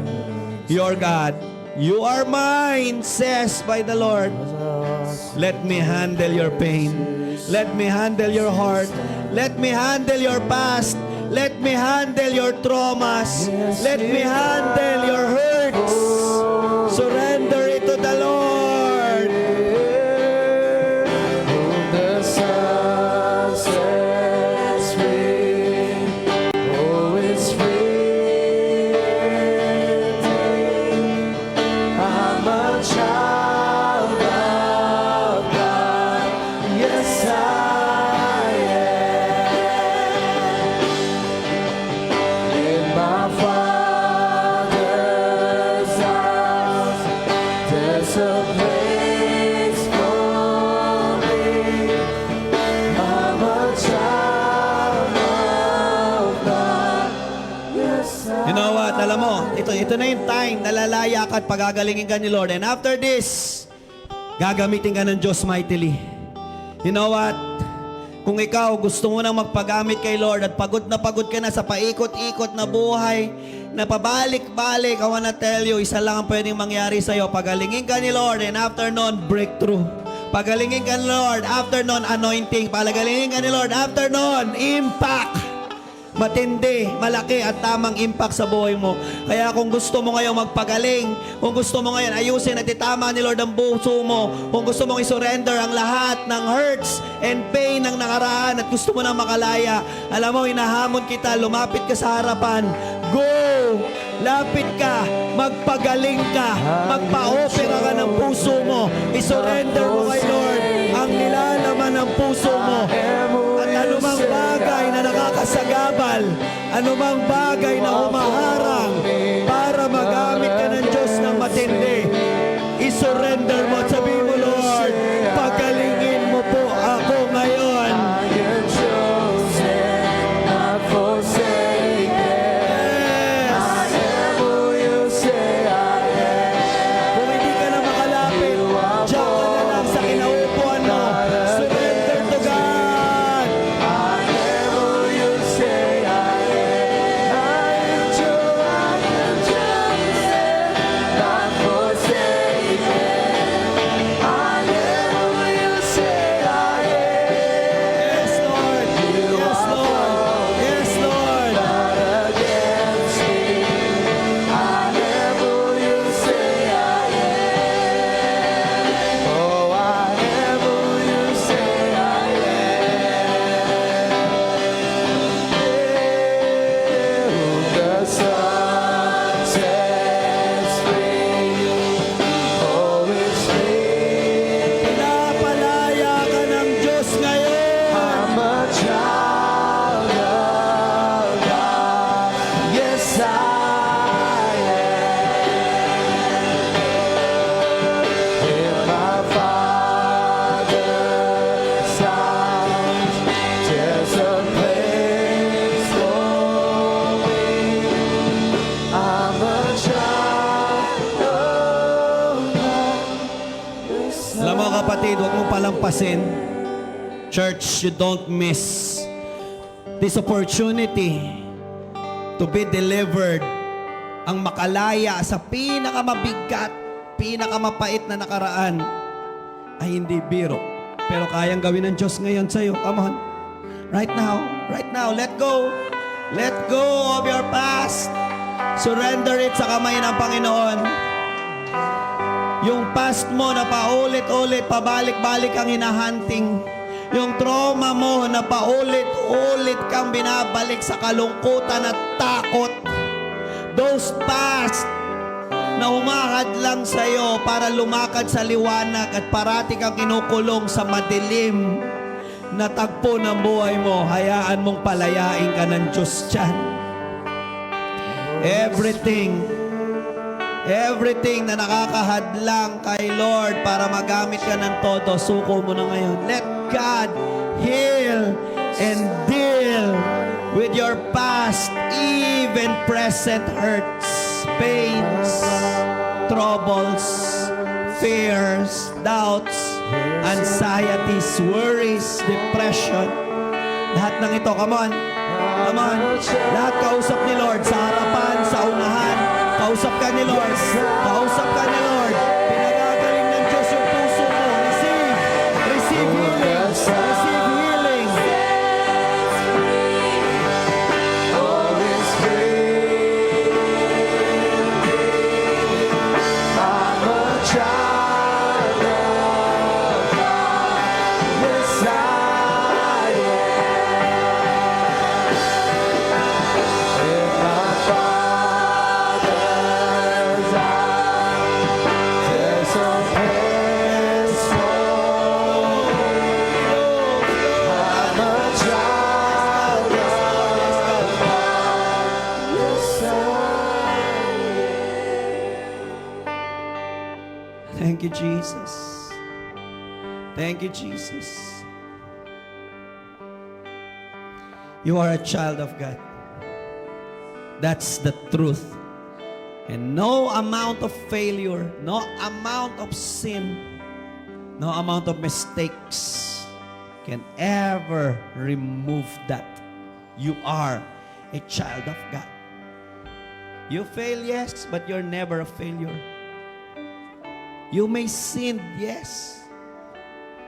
your God. You are mine, says by the Lord. Let me handle your pain. Let me handle your heart. Let me handle your past. Let me handle your traumas. Let me handle your hurts. Surrender it to the Lord. mo, ito na yung time, nalalaya ka at pagagalingin ka ni Lord. And after this, gagamitin ka ng Diyos mightily. You know what? Kung ikaw gusto mo nang magpagamit kay Lord at pagod ka na sa paikot-ikot na buhay, na pabalik-balik, I wanna tell you, isa lang ang pwedeng mangyari sa'yo. Pagalingin ka ni Lord, and after nun, breakthrough. Pagalingin ka ni Lord, after nun, anointing. Pagalingin ka ni Lord, after nun, impact. Matindi, malaki at tamang impact sa buhay mo. Kaya kung gusto mo ngayon magpagaling, kung gusto mo ngayon ayusin at itama ni Lord ang puso mo, kung gusto mong isurrender ang lahat ng hurts and pain ng nakaraan at gusto mo na makalaya, alam mo, hinahamon kita, lumapit ka sa harapan. Go! Lapit ka, magpagaling ka, magpa-opera ka ng puso mo, isurrender mo kay Lord ang nilalaman ng puso mo. At anumang bagay na nakakasagabal, anumang bagay na humaharang para magamit ka ng Diyos ng matindi, isurrender mo at sabihin mo, Lord, pagalingin mo po ako ngayon. Alam mo kapatid, huwag mong palampasin. Church, you don't miss this opportunity to be delivered. Ang makalaya sa pinakamabigat, pinakamapait na nakaraan ay hindi biro. Pero kayang gawin ng Diyos ngayon sa'yo. Come on. Right now, let go. Let go of your past. Surrender it sa kamay ng Panginoon. Yung past mo na paulit-ulit, pabalik-balik ang hinahunting. Yung trauma mo na paulit-ulit kang binabalik sa kalungkutan at takot. Those past na humakad lang sa'yo para lumakad sa liwanag at parati kang kinukulong sa madilim na tagpo ng buhay mo, hayaan mong palayain ka ng Diyos dyan. Everything na nakakahadlang kay Lord para magamit ka ng todo, suko mo na ngayon. Let God heal and deal with your past, even present hurts, pains, troubles, fears, doubts, anxieties, worries, depression. Lahat ng ito, come on. Lahat kausap ni Lord sa harapan, sa unahan. Kausap ka ni Lord. Kausap ka ni Lord. Pinagagaling ng Diyos yung puso mo. Receive healing. Receive healing. I'm a child of God. Yes, I am. In my Father's house, there's a place for me. I'm a child of God. Yes, I am. Thank you, Jesus. Thank you, Jesus. You are a child of God. That's the truth. And no amount of failure, no amount of sin, no amount of mistakes can ever remove that. You are a child of God. You fail, yes, but you're never a failure. You may sin, yes,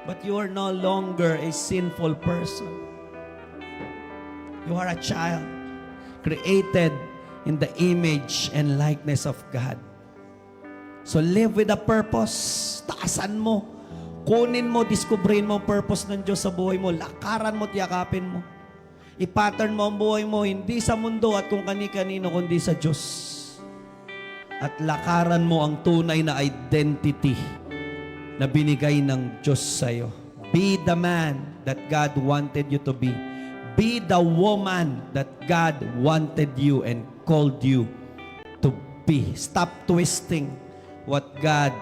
but you are no longer a sinful person. You are a child created in the image and likeness of God. So live with a purpose. Taasan mo. Kunin mo, diskubrin mo ang purpose ng Diyos sa buhay mo. Lakaran mo, tiyakapin mo. I-pattern mo ang buhay mo, hindi sa mundo at kung kani-kanino, kundi sa Diyos. At lakaran mo ang tunay na identity na binigay ng Diyos sa'yo. Be the man that God wanted you to be. Be the woman that God wanted you and called you to be. Stop twisting what God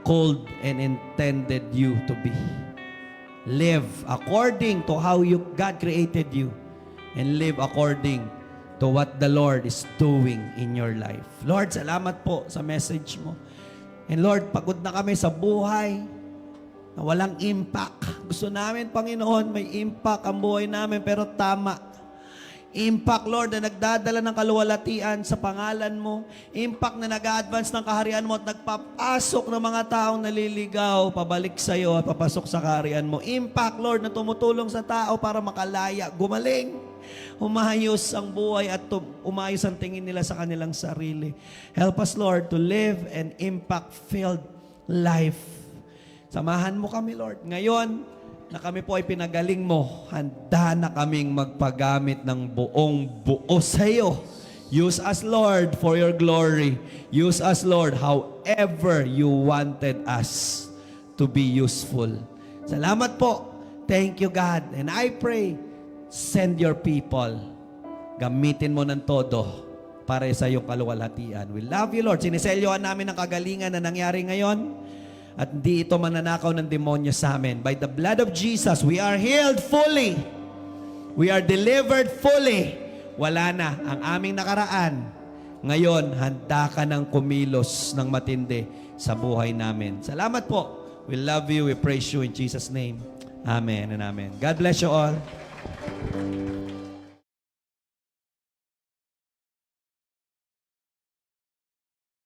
called and intended you to be. Live according to how God created you, and live according to what the Lord is doing in your life. Lord, salamat po sa message mo. And Lord, pagod na kami sa buhay na walang impact. Gusto namin, Panginoon, may impact ang buhay namin, pero tama. Impact, Lord, na nagdadala ng kaluwalhatian sa pangalan mo. Impact na nag-advance ng kaharian mo at nagpapasok ng mga taong naliligaw, pabalik sa iyo at papasok sa kaharian mo. Impact, Lord, na tumutulong sa tao para makalaya, gumaling, umayos ang buhay at umayos ang tingin nila sa kanilang sarili. Help us, Lord, to live an impact-filled life. Samahan mo kami, Lord. Ngayon, na kami po ay pinagaling mo, handa na kaming magpagamit ng buong buo sa iyo. Use us, Lord, for your glory. Use us, Lord, however you wanted us to be useful. Salamat po. Thank you, God. And I pray, send your people. Gamitin mo ng todo para sa iyong kaluwalhatian. We love you, Lord. Siniselyohan namin ang kagalingan na nangyari ngayon. At di ito mananakaw ng demonyo sa amin. By the blood of Jesus, we are healed fully. We are delivered fully. Wala na ang aming nakaraan. Ngayon, handa ka ng kumilos ng matindi sa buhay namin. Salamat po. We love you. We praise you in Jesus' name. Amen and amen. God bless you all.